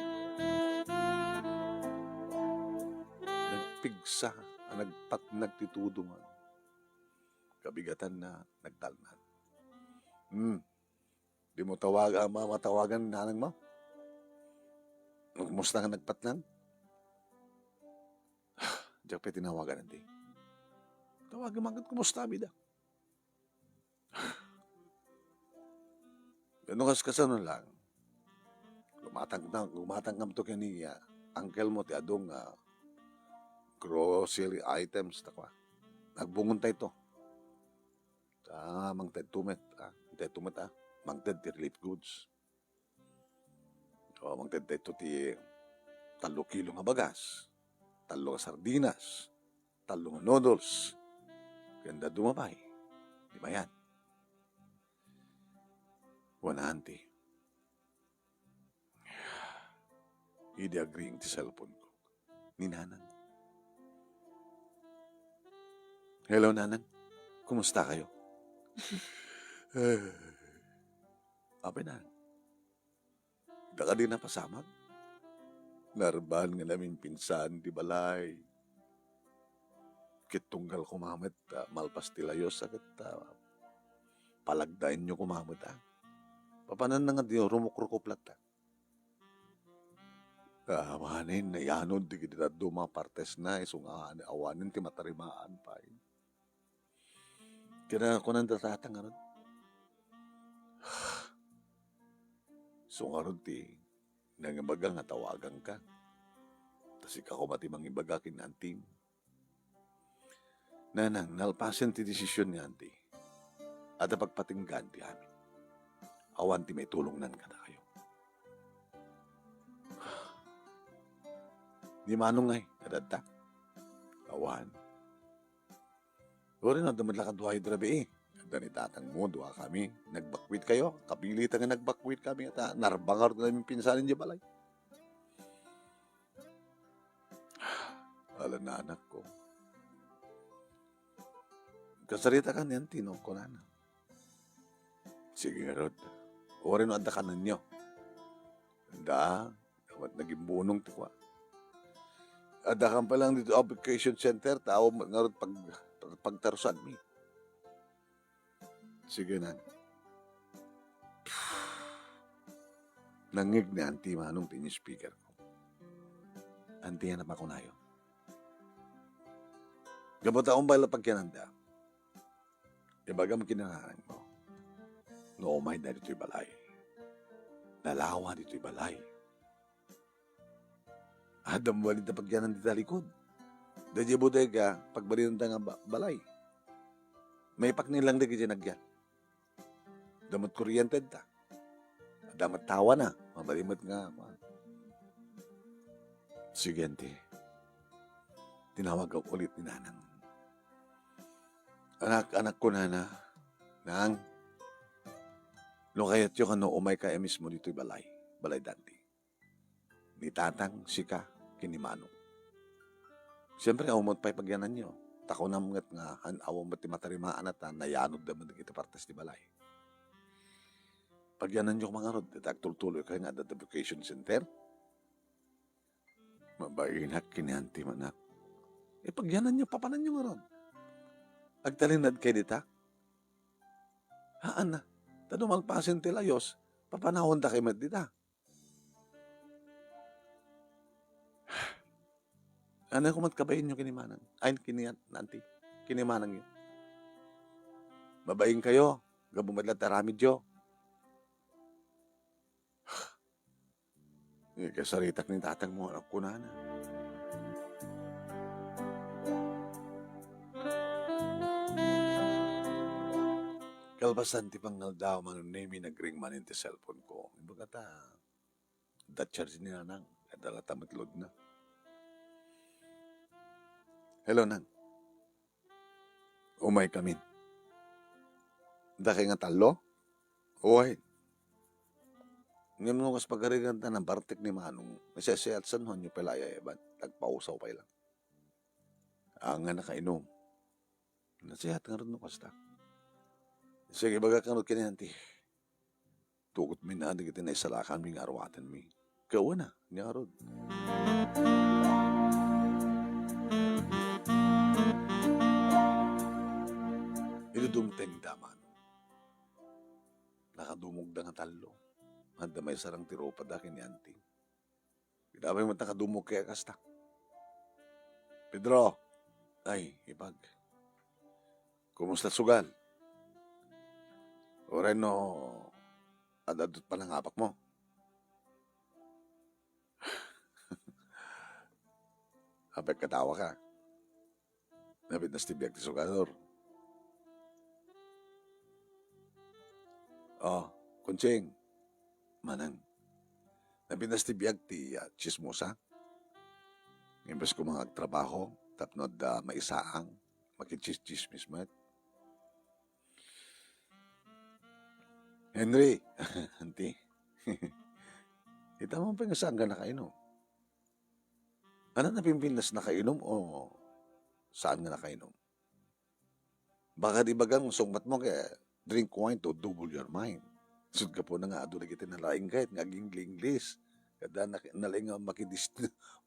Nagpigsa, nagtitudo nga. Kabigatan na nagtalnan. Di mo matawagan nanang mo? Kumusta nga nagpatnan? Diyak pa tinawagan nanti. Tawagan magkat kumusta bida. Ganun kasanon lang. Lumatang to kaniya. Uncle mo ti adong grocery items takwa. Nagbungon tayo to. Mangted tumet. Mangted ti relief goods. Mangted tayo ti 3 kilo nga bagas. 3 nga sardinas. 3 nga noodles. Ganda dumabay. Di ba yan? Wananti. Hindi agreeing ti cellphone ko. Ni nanang. Hello, nanang. Kumusta kayo? Apay na. Daka din na pasamag. Narbahan nga namin pinsan di balay. Kitunggal kumamit malpas ti layos agad palagdain nyo kumamit Papanan na nga di rumukrukuplat manin na yanod di kita duma partes na isungahan awanin ti matarimaan pa kaya ko nang datatang nga sungarod ti nangibaga nga tawagan ka tas ikaw matimang ibaga kinantim nanang nalpasan ti desisyon ni auntie at pagpatinggan ti amin awan ti may tulong nan kada kayo di manong ngay kadadta awan ori na damadla ka duhay drabi Dani tatang mo, duha kami. Nagbakwit kayo. Kapilitan nga nagbakwit kami. At narbangar na namin pinsanin di balay. Ala na anak ko. Kasarita ka niyan, tinong ko na. Sige nga rod. O rin ang dakanan nyo. Da, dapat naging bunong tikwa. Adakan pa lang dito application center, tao nga rod pagtarusan mi. Sige na. Nangig ni auntie manong tinyo speaker ko. Auntie yan na pa kunayo. Gabot akong bala pagkinanda. Ibagam kinangarang mo. Noomay na dito'y balay. Nalawa dito'y balay. Adam walid na pagyanan dito likod. Dadya bodega, pagbalin nga balay. May paknilang dagi dyan nagyan. Damot kuryente ta. Damot tawa na. Mabalimot nga. Sige, tinawag ako ulit ni nanang. Anak ko nang, no kayat yung umay ka mismo dito'y balay dante. Ni tatang, sika, kinimanong. Siyempre, umot pa'y pagyanan nyo. Tako na mga nga, awang ba't matarimaan at nayanod naman kita partes di balay. Pagyanan nyo mga rod, tagtultuloy kayo nga at education center. Mabainak kinihanti manak. Pagyanan nyo, papanan nyo nga rod. Agtalinad kay dita. Haan na. Tanong magpasin tilayos. Papanahon ta kay dita. Ano kung matkabayin nyo kinimanang? Ay, nanti. Kinimanang yun. Babaing kayo. Gabumadlat taramid yo. Kasaritak ni tatang mo. Ako na. Kalbasan ti pangal daw manunemi nagring man ti cellphone ko. Iba kata, that charge ni nanang. Kadala tamatlod na. Hello, Nang. Umay kami. Daki nga talo? Uway. Ngayon mo kas pagkarigan ta ng partik ni Manong. Nasasayat sa nun yung pelaya eban. Tagpausaw pa ilang. Ang nga nakainom. Nasayat nga rin no kasta. Sige, baga kang kinanti. Tukot mi na, di kita na isalakan mi nga arwatan mi. Kawa na, niya rod. Idudumteng daman. Nakadumog da nga talo. Handa may sarang tiropa da kini auntie. Kinabay mo nakadumog kaya kasta. Pedro, ay, ipag. Kumusta sugal? O rin no, adadot pa ng apak mo. Apek katawa ka. Nabit na stibiyag ti sugador. Oh, kunching. Manang. Nabit na stibiyag ti chismosa. Imbes ko mga trabaho, tapnod maisaang, makichismis mo. Henry, auntie. Ita mo pa nga saan ka nakainom? Ano na Pilipinas nakainom o saan nga nakainom? Baka di bagang sungmat mo kaya drink wine to double your mind. Sud ka po na nga ado na kita nalaing kahit nga English. Kada nalaing nga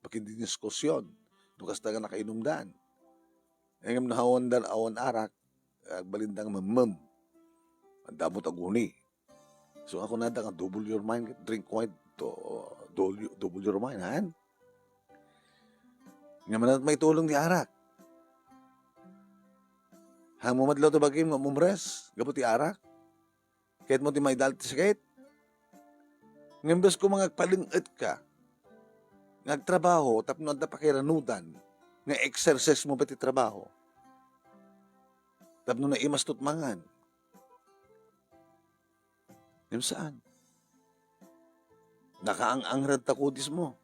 makidiskusyon. Nukas ta nga nakainom daan. Ngayon nahawan dan awan arak, balindang mamam. Ang damot aguni. So ako nada nga double your mind, drink wine to double your mind, han? Nga manat may tulong ni arak. Hang mo madlaw to bagay mo mumres, gabot ti arak. Kahit mo ti may dalit sakit. Ngembes ko mga palingit ka. Nagtrabaho, tapno da pakiranudan. Nga exercise mo ba ti trabaho? Tapno na imastot mangan. Ngayon saan? Nakaang-angrad takudis mo.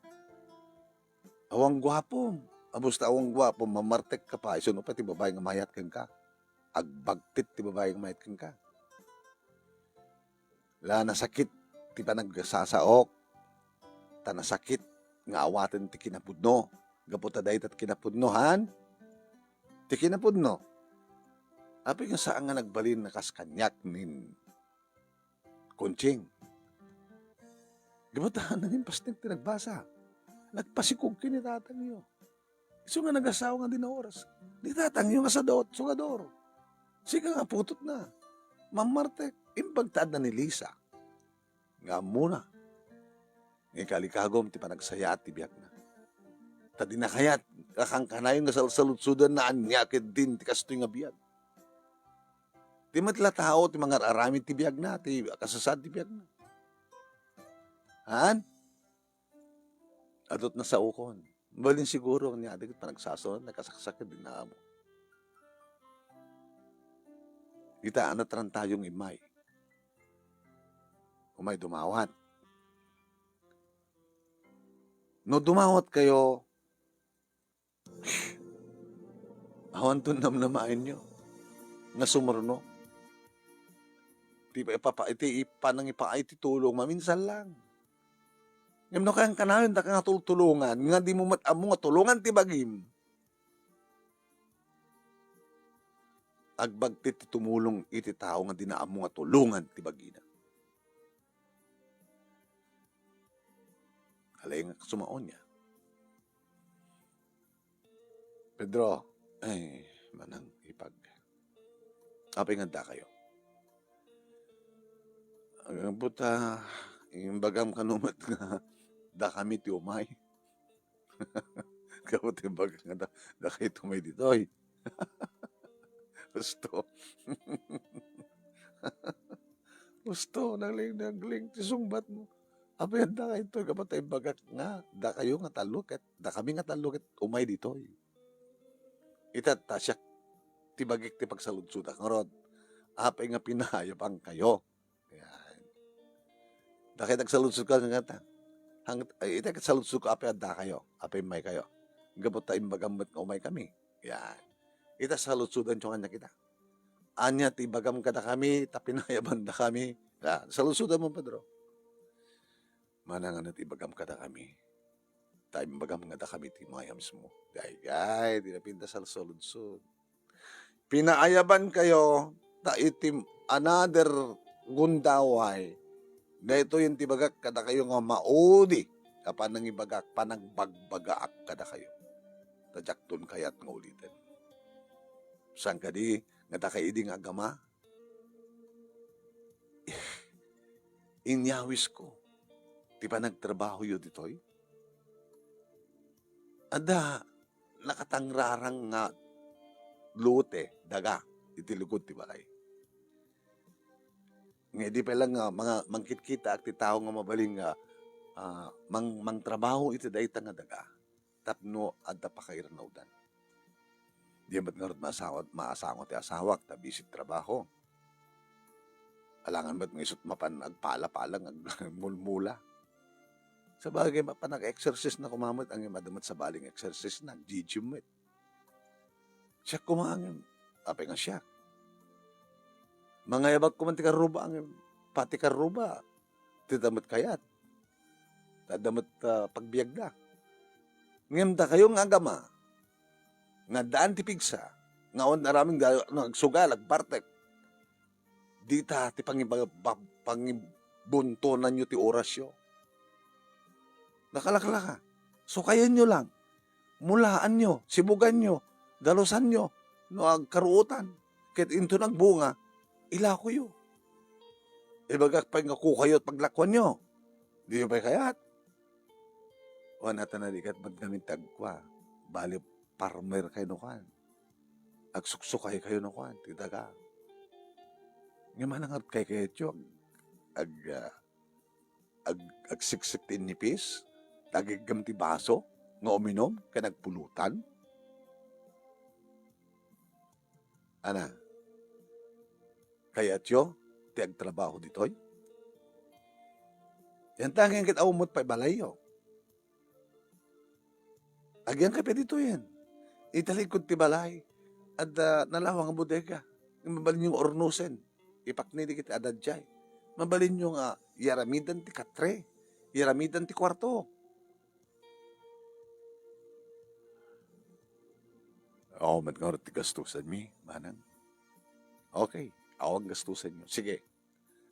Awang gwapom. Abos ta awang gwapom, mamartek ka pa. Iso no pati babae nga mayat kang ka. agbagtit ti babaeng mayat ka. La nasakit ti panagsasaok, ta nasakit nga awaten ti kinapudno. Gaputa dahi tat kinapudnohan, ti kinapudno. Api nga saan nga nagbalin na kaskanyak nin kunching. Gaputa nangin pastig ti nagbasa. Nagpasikog kinitatang iyo. Iso nga nagasawa nga din na oras. Di tatang yung asadot, sugador. Sika nga putot na. Mamarte, impagtaad na ni Lisa. Nga muna. Ngayon kalikagom, ti panagsaya at tibiyag na. Tadi na kayat, kakang kanayon nga salutsudan na anyakid din ti kastoy nga biyag. Ti matla tao, ti mga aramid ti biyag na, ti kasasad ti biyag na. Han? Adot na sa ukon. Balin siguro niya adik panagsasunod, nagkasaksak din na amo. Kita anatran tayong imay. Umay dumawat. No dumawat kayo, awan to namnamain nyo. Nga sumurno. Iti ipanang ipaay ti tulong, maminsan lang. Ngam no kayang kanayon, da ka nga tulungan, nga di mo matamo nga tulungan ti bagim. Agbagtit ti tumulong iti tao nga dinaamo nga tulungan ti bagina. Alay nga sumaon niya. Pedro, ay, manang ipag. Apay nga da kayo. Ang puta, yung bagam kanumat nga, da kami ti umay. Kapot yung bagam nga, da kayo tumay dito. Gusto. Gusto, nagling, ti sungbat mo. Apay nga da kayo ito, kapot yung bagak nga, da kayo nga talukit, da kami nga talukit, umay dito. Itat, tasyak, ti bagik ti pagsaludsudak nga rod. Apay nga pinahayap ang kayo. Yan. Da kayo nagsaludsud ka nga ta. Ita nagsaludsud ka, apay da kayo. Apay may kayo. Gabot tayong bagamot nga umay kami. Yan. Ita saludsudan tiyo kanya kita. Anya ti bagam kada kami, tapinayaban da kami. Yan. Saludsudan mo, Pedro. Manang ano ti bagam kada kami. Tayo bagam nga da kami ti mayams mo. Gay, di na pinta sa saludsud. Pinaayaban kayo, ta itim another gundaway. Dahito yung tibagak kada kayo nga maudi. Kapan nang ibagak, panagbagbagaak kada kayo. Tajakton kayat nga ulitin. Saan ka di, nga da kayo di nga agama? Inyawis ko. Di pa nagtrabaho yun ditoy? Ada, nakatangrarang nga lute, daga, itilugod ti balay. Nga di pa lang mga mangkit-kita at ti tao nga mabaling nga mang trabaho iti dayta nga daga. Tapno adda pa kayo ranawdan. Di ba't nga rin maasangot ti asawak, tabisit trabaho. Alangan ba't nga isot mapan agpala-palang agmulmula. Sa bagay mapanag-exercise na kumamot ang madamat sa baling exercise na nag-gym it. Siya kumangin. Apay nga siya. Mga yabag kumanti karuba ang pati karuba. Titamat kayat. Tadamat pagbiag na. Ngayon da kayong agama. Nga daan ti pigsa. Ngaon naraming nagsugal, agbartek. Dita ti pangibuntonan nyo ti orasyo. Nakalakala ka. So kayan nyo lang. Mulaan nyo, sibugan nyo, dalusan nyo, no agkaruutan. Kahit into nagbunga, ilako yun. Ibagak pa nga kukayo at paglakwan nyo. Di nyo pa kayat. O nata na dikat ba't namin tagkwa. Bali farmer kayo no kan. Agsuksukay kayo no kan. Tidaga. Nga manangat kayo tiyo. Agsiksik tinipis. Tagigam ti baso. Nga uminom. Kaya nagpulutan. Ana. Kaya tiyo. Ti agtrabaho ditoy. Yan tanging kita umot pa ibalayo. Agyan ka pa dito yan. Italikod ti balay. At nalawang ang bodega. Mabalin yung ornusen. Ipaknili kita adadjay. Mabalin yung yaramidan ti katre. Yaramidan ti kwarto. Oo, matngarot ti gastusan mi, manang. Okay, awang gastusan nyo. Sige,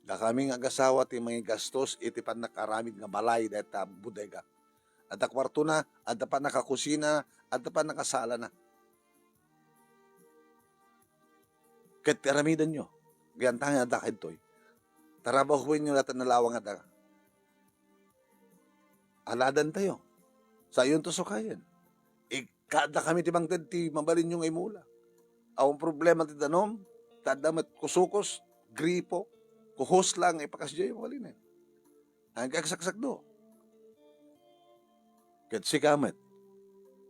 da kami nga agasawa ti mga gastos, iti pan nakaramid nga balay dahil bodega. At kwarto na, at pa nakakusina, at pa nakasala na. Ket aramidan nyo, gantang nga dakid to'y. Tarabahuin nyo natin na lawang nga aladan tayo. Sa iyon to sukayan. Kada kami ti bangted ti mabalin nyo ngay mula. Ang problema ti danom, tadamat kusukos, gripo, kuhos lang, ipakasya yung mabalin. Ang kagsaksak do. Ket si kamet,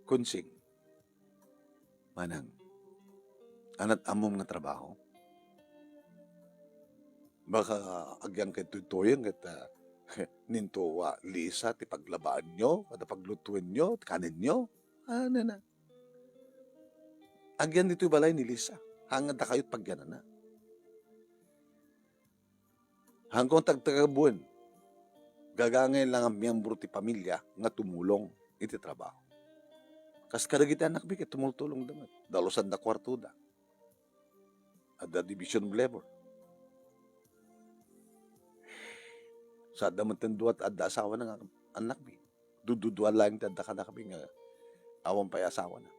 kunsing, manang, anat amom nga trabaho. Baka agyang ket tutoyan ket ninto lisa ti paglabaan nyo, kada paglutuin nyo, kanin nyo, ano na. Agyan dito balay ni Lisa, hangad na kayo't pagyanan na. Hanggang tagtagabuan, gagangay lang ang miyembro ti pamilya nga tumulong iti trabaho. Kas kadagiti anak mi ket tumultulong damat. Dalosan da kwarto da. At the division of labor. Sa damat duat at da asawa ng anak mi. Dududuan lang ti adda ka kami nga awang pa'y asawa na.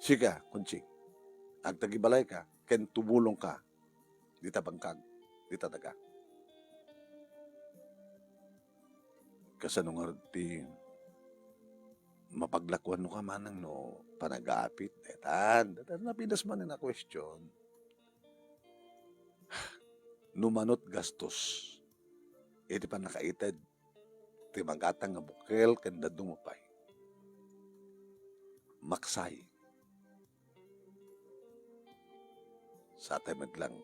Siga, kunching. Ag tagibalay ka, ken tumulong ka, di tabangkag, di tataga. Kasanong arti, mapaglakuan no ka manang no, panagapit, datan napinas man na question. Numanot gastos, iti pa nakaitad, ti magatang nga bukel, kanda dumupay. Maksay. Sa tayo lang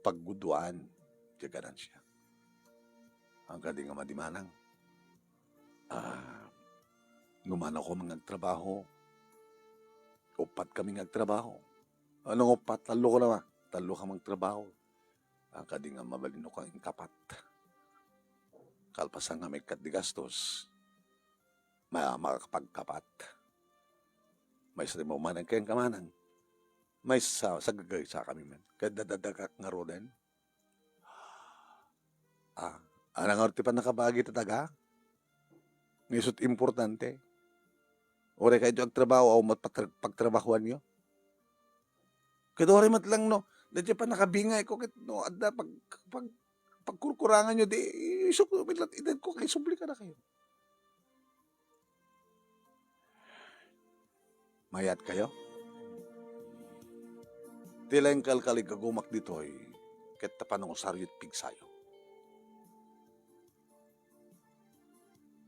pagguduan ti ganansya. Ang kadi nga madimanang. Numano ko mga trabaho. Upat kami nagtrabaho. Anong upat? Talo ko naman. Talo ka magtrabaho. Ang kadi nga mabalino ko ang kapat. Kalpasan nga may katigastos. Makakapagkapat. May sa mo manang kayang kamanang. May sagagay sa kami man. Kaya dadagak nga roden. Anang arti pa nakabagi tataga? Ngisot importante. Ore kayo ang trabaho o pagtrabahuan nyo. Kaya ore mat lang no. Dadya pa nakabingay ko kit no. Adda pagkurkurangan nyo di idad ko kay subli ka na kayo. Mayat kayo? Tila yung kalkalig kagumak dito ay ket tapanong usaryot pigsayo.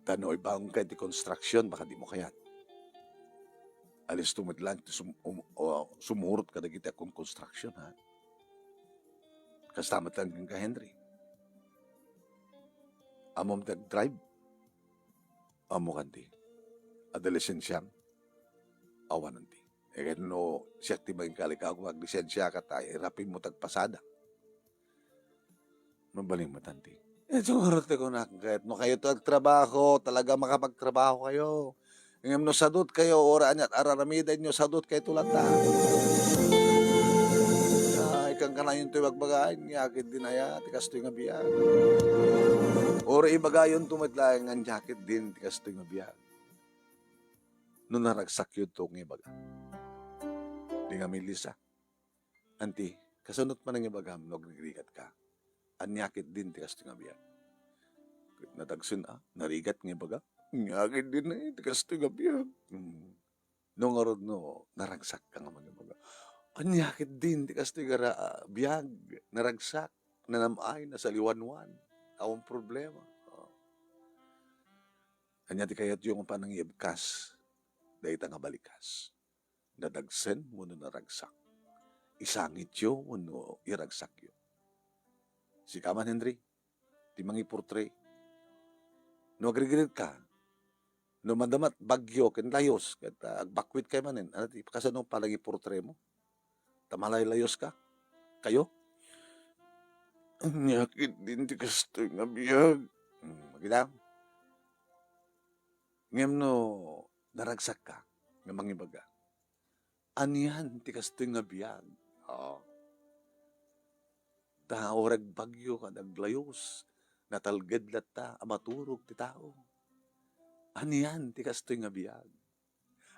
Tanoy baong kayo di construction, baka di mo kayat. Alis tumid lang, sumurot ka na kita kung construction, ha? Kastamat lang ka, Henry. Amom nag-drive. Amo kanti. Adolescent siyang. Awan nanti. Kaya no, siya tibay kalika ako mag-lisensya ka tayo, rapin mo tagpasada. Mabaling matanti. Siguro ko na, kahit no kayo trabaho, talaga makapagtrabaho kayo. Ngayon no sadot kayo, oraan at araramidan nyo, sadot kayo tulata. Ikang ka na yung tiwagbagain, yakit din na ya, tikas ito yung abiyag. Ora ibagayon tumadlayan ng jacket din, tikas ito yung abiyag. No naragsak yun itong ibaga. Di nga may lisa. Anti, kasunod man ang ibagam, nagrigat ka. Anyakit din, tikas ito nga biyan. Natagsun narigat nga ibaga. Anyakit din na tikas ito nga biyan. Nung arod no, naragsak ka nga mga ibaga. Anyakit din, tikas ito nga biyag. Naragsak, nanamay, nasa liwanwan. Awang problema. Anyati kayat yung panang ibkas. Dahil nga balikas. Nadagsen mo na naragsak. Isangit yun, no, iragsak yun. Si Kaman Henry, di mangi portray. No, agrigirit ka, No madamat bagyo ken layos ket agbakwit kay manen ano ti kasano palagi portre mo tamalay layos ka kayo nyakit din ti kastoy nga biyag magidam ngem no naragsak ka nga mangibaga anihan ti kastoy nga biyag oo ta orag bagyo kadag layos natalged latta a maturog ti tao anihan ti kastoy nga biyag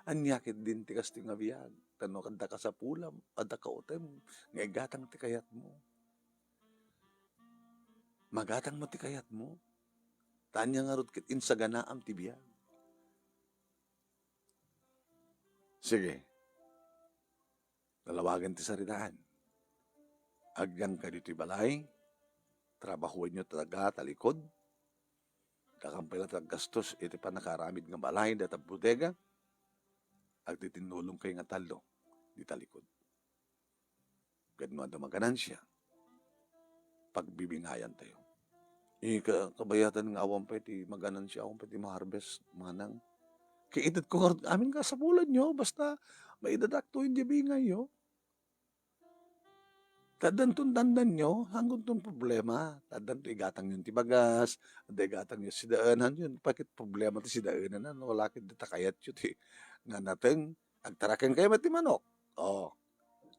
anyakit din ti kastoy nga biyag tano kadda ka sa pulam adda ka utem nga igatang ti kayat mo magatang mo ti kayat mo tanya nga rod ket insaganaam ti biyag sige lalawagan ti saritaan agyan ka dito'y balay trabahuan nyo talaga talikod kakampay lang tag gastos iti pa nakaramid nga balay data bodega agtitinulong kay nga talo di talikod kadno ada maganansya pagbibingayan tayo kabayatan nga awan pa iti maganansya awan pa iti ma-harvest manang kaited ko nga amin ka sa bulan nyo basta maidadak to hindi bingay yo tadan tun dandan nyo hanggang tun problema tadan to igatang yun ti bagas ada igatang yun sidaanan yun pakit problema ti sidaanan no wala kit takayat yun ti nga nateng agtaraken kayo mati manok oh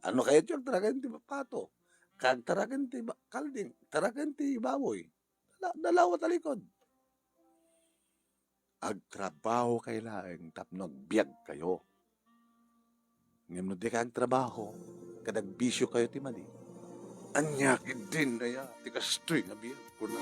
ano kayat yun agtaraken ti pato kagtaraken ti kalding taraken ti baboy dalawa talikod agtrabaho kay laeng tapno agbiag kayo ngem no di ka agtrabaho kadag bisyo kayo ti mali anyakid din na ya ti kastoy nga biyag ko na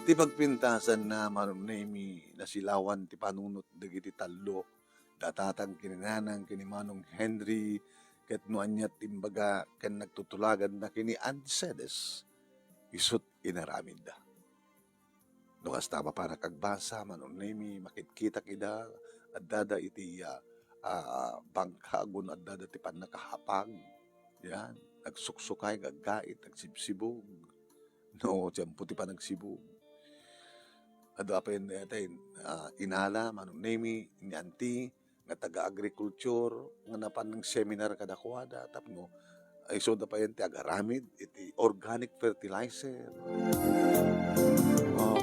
ti pagpintasan na manunemi na silawan ti panunot dagiti tallo datatang kininanang kini Manong Henry ket no anyat timbaga ken nagtutulagan na kini Ansedes isut inaramid da no kasta para kagbasa manunemi makitkita kida addada iti bangkagon addada ti pannakahapag yan nagsuksukay gaggait nagsibsibog no tiyempo ti panagsibog ado apen natin inala manunemi ni anti nga taga-agriculture nga napan ng seminar kadakwada tapno ay so da pa yan ti agaramid iti organic fertilizer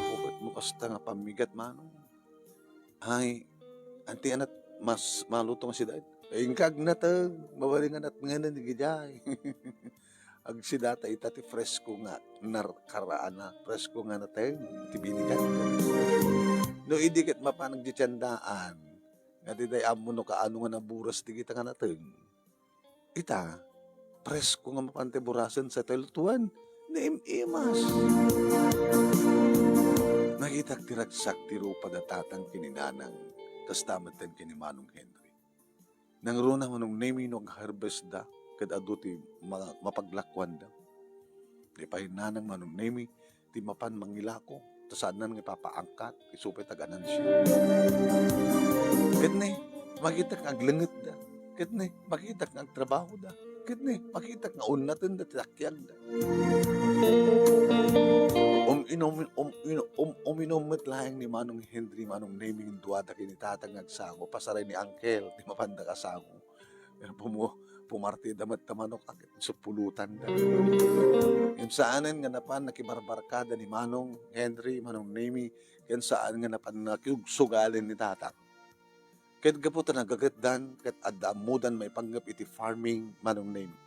pukot mo kasta nga pamigat manong ay anti anat mas malutong si dahil ingkag na tag mawalingan at nga na nigijay ag si data itati fresco nga narkaraan na fresco nga nateng tibinikan no idikit mapanag di tiyandaan nga di day amo no kaano nga naburas di kita nga nateng ita presko nga mapante burasan sa telutuan na imas nakitak tiragsak tiro padatatang kininanang kastamatan kini Manong Henry nang runa manong nemi no harvest da kad adu ti mapaglakwan da di pahinanang manong nemi ti mapan mangilako tasanan nga papaangkat isupay taganan siya ket ni makita kang aglengit da ket ni makita kang agtrabaho da ket ni makita kang unnaten da tilakyag da uminomit lahing ni Manong Henry Manong naming duwada kinitatang agsako pasaray ni Uncle di mapanda kasako pumarti damat tamanok akit supulutan da yung saanan nga napan nakibarbarkada ni Manong Henry Manong Nemi yan saan nga napan nakiugsugalin ni tatang ket gaputan nagagatdan ket addamudan may panggap iti farming Manong Nemi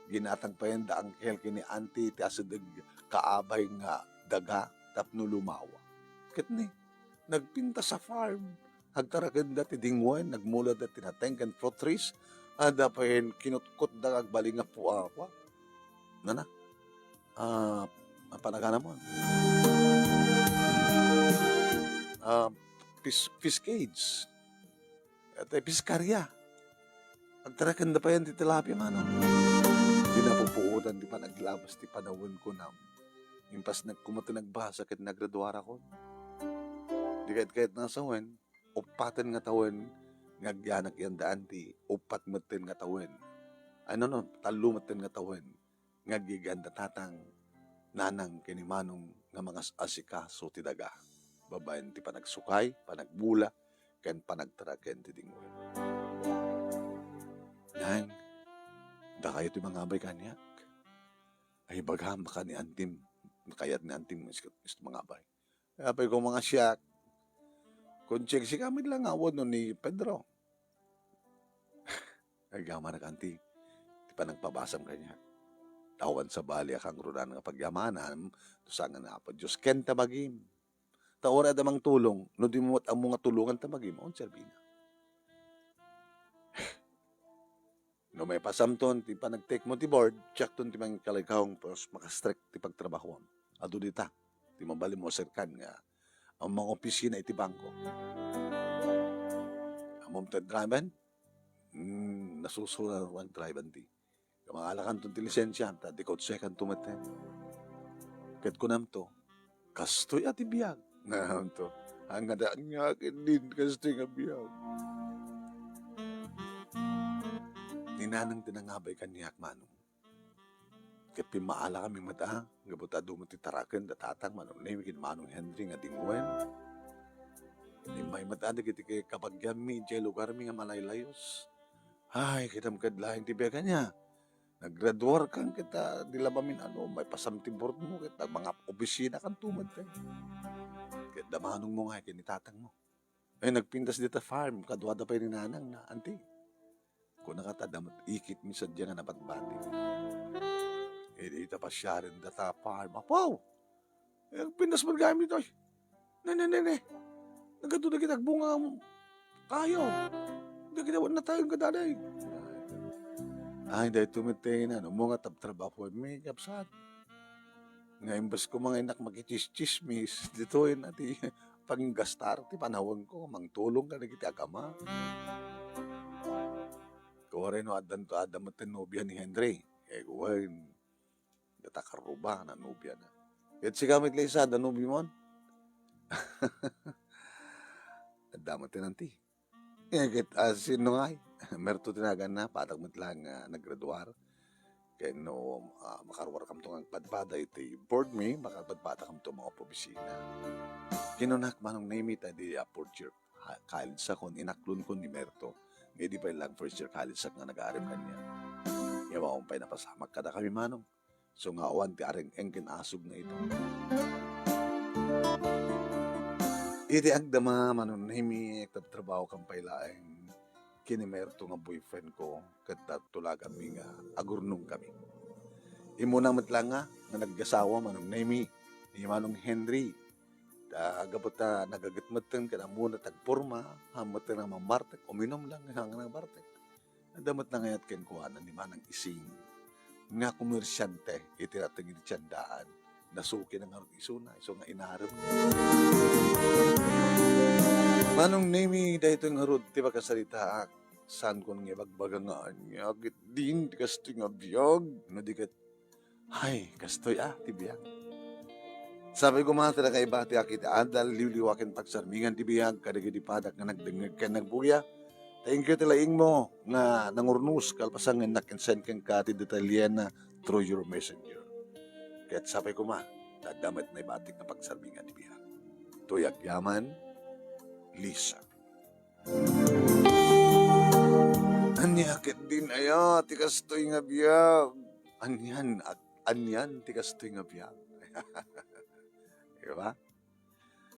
ginatang pa yan da Uncle kini auntie ti asadag kaabay nga daga tapno lumawa ket ni nagpinta sa farm hagtaraken da ti dingwen nagmula da tinatengken fruit trees ada pa yan kinutkot da agbaling nga puawa nana panagana mo Piscades at Piscaria agtaraken da pa yan ti tilapia mano di napupuutan di pa naglabas ti panawin ko na impas nagkumata nagbasa ket nagraduara ko di kahit nasawen upatan nga tawen ngagyanak yan daan ti upat maten nga tawen ano no talo maten nga tawen ngagiganda tatang nanang kinimanong nga mga asikaso ti daga. Babaen ti panagsukay, panagbula, ken panagtaraken ti dingwen. Nang, da kayo ti mga abay kanyak. Ay bagam ka ni antim, kayat ni antim isto mga abay. Kaya pa ko mga siyak, kung check si kami lang awon no ni Pedro. Ay gama na kanti, ti panagpabasam kanya. Tawan sa bali akang runan nga pagyamanan, tusangan na pa Diyos ken tabagim. Taora damang tulong, no di mo ang mga tulungan tabagim, on serbina. No may pasamton, ti panag-take mo ti board, check ton ti mga kalikawang pros makastrict ti pagtrabaho. Ado dita, ti mabali mo serkan nga, ang mga opisina iti bangko. Amom ti driven, nasusunan ang driven ti. Kamangalakan ton ti lisensya, ta di ko second tumaten. Ket ko nam to, kastoy ati biyag. Ngam to, ang adaan nga akin din, kastoy nga biyag. Ninanang tinangabay kaniyak manong. Ket pimaala kami mata, gabuta dumati taraken datatang manong namikin manong Henry nga dingwen. May mata na kiti kay kapagyan mi, jay lugar mi nga malaylayos. Ay, kitam kadlaing tibiyagan niya. Naggraduar kang kita, dilabamin may pasamtibord mo, kita mga opisina kang tumad kayo. Kaya damanong mo nga, kinitatang mo. Ay, nagpintas dito farm, kadwada pa rin nanang na, auntie. Kung nakatadamat, ikit mi sadya nga napatbati. Eh, dito pa siya rin data farm. Wow! Eh, pintas mo gamit ito. Nene. Nagado na kitagbunga kayo. Nagkitawa na tayong kadaday. Ay, dahil tumitain na. Mga tabtrabaho may kapsat. Nga imbas ko mga inak makichismis. Dito yun natin panggastar. Ti panahon ko. Mangtulong ka na kita agama. Kuwari no adan to adam at nobya ni Henry. Eh kuwari natakaruba na nobya na. At si kamit lang isa, danubi mo. Damat nanti. Kit sino nga merto tinagan na patag mo lang naggraduar. Kaya no makarwar kam to ang padpada iti board me makapadpata kam to mga opisina. Kinunak manong name it di fourth year college sa kon inaklon ko ni Merto. Hindi pa lang first year college sa nga nag-aaral kanya. Yawa kong pa'y napasamak kada kami manong. So nga awan ti aring engkin asog na ito. Iti agdama manon nahimi trabaho kang pailaeng kinimerto nga boyfriend ko kat tulag kami nga agurnong kami. Imo na matlang nga naggasawa manong nahimi ni manong Henry. Gabot na nagagitmatan ka na muna tagporma, hamat na mga bartek, uminom lang nga ng bartek. Damat na ngayat ken kuhanan ni manang ising nga komersyante itiratang itiyandaan nasuki ng harong isuna iso nga inaharap manong nemi dahito yung harod ti pagkasalita saan kon nga bagbagangaan nga agit din di kastoy nga biyag no di kat ay kastoy ti biyag sabi ko mga tala kaiba ti akit adal liwliwakin pagsarmingan ti biyag kadagiti padak nga nagdengeg ka nagbuya. Thank you tilaing mo nga nangurnus kalpasangan nakinsen kang kati detalyena through your messenger. Kaya't sabi ko dadamit na ibatik na pagsarbingan ni Bihag. Tuyag yaman, Lisa. Anyakit din aya, tikastoy nga biyag. Anyan, tikastoy nga biyag. Diba?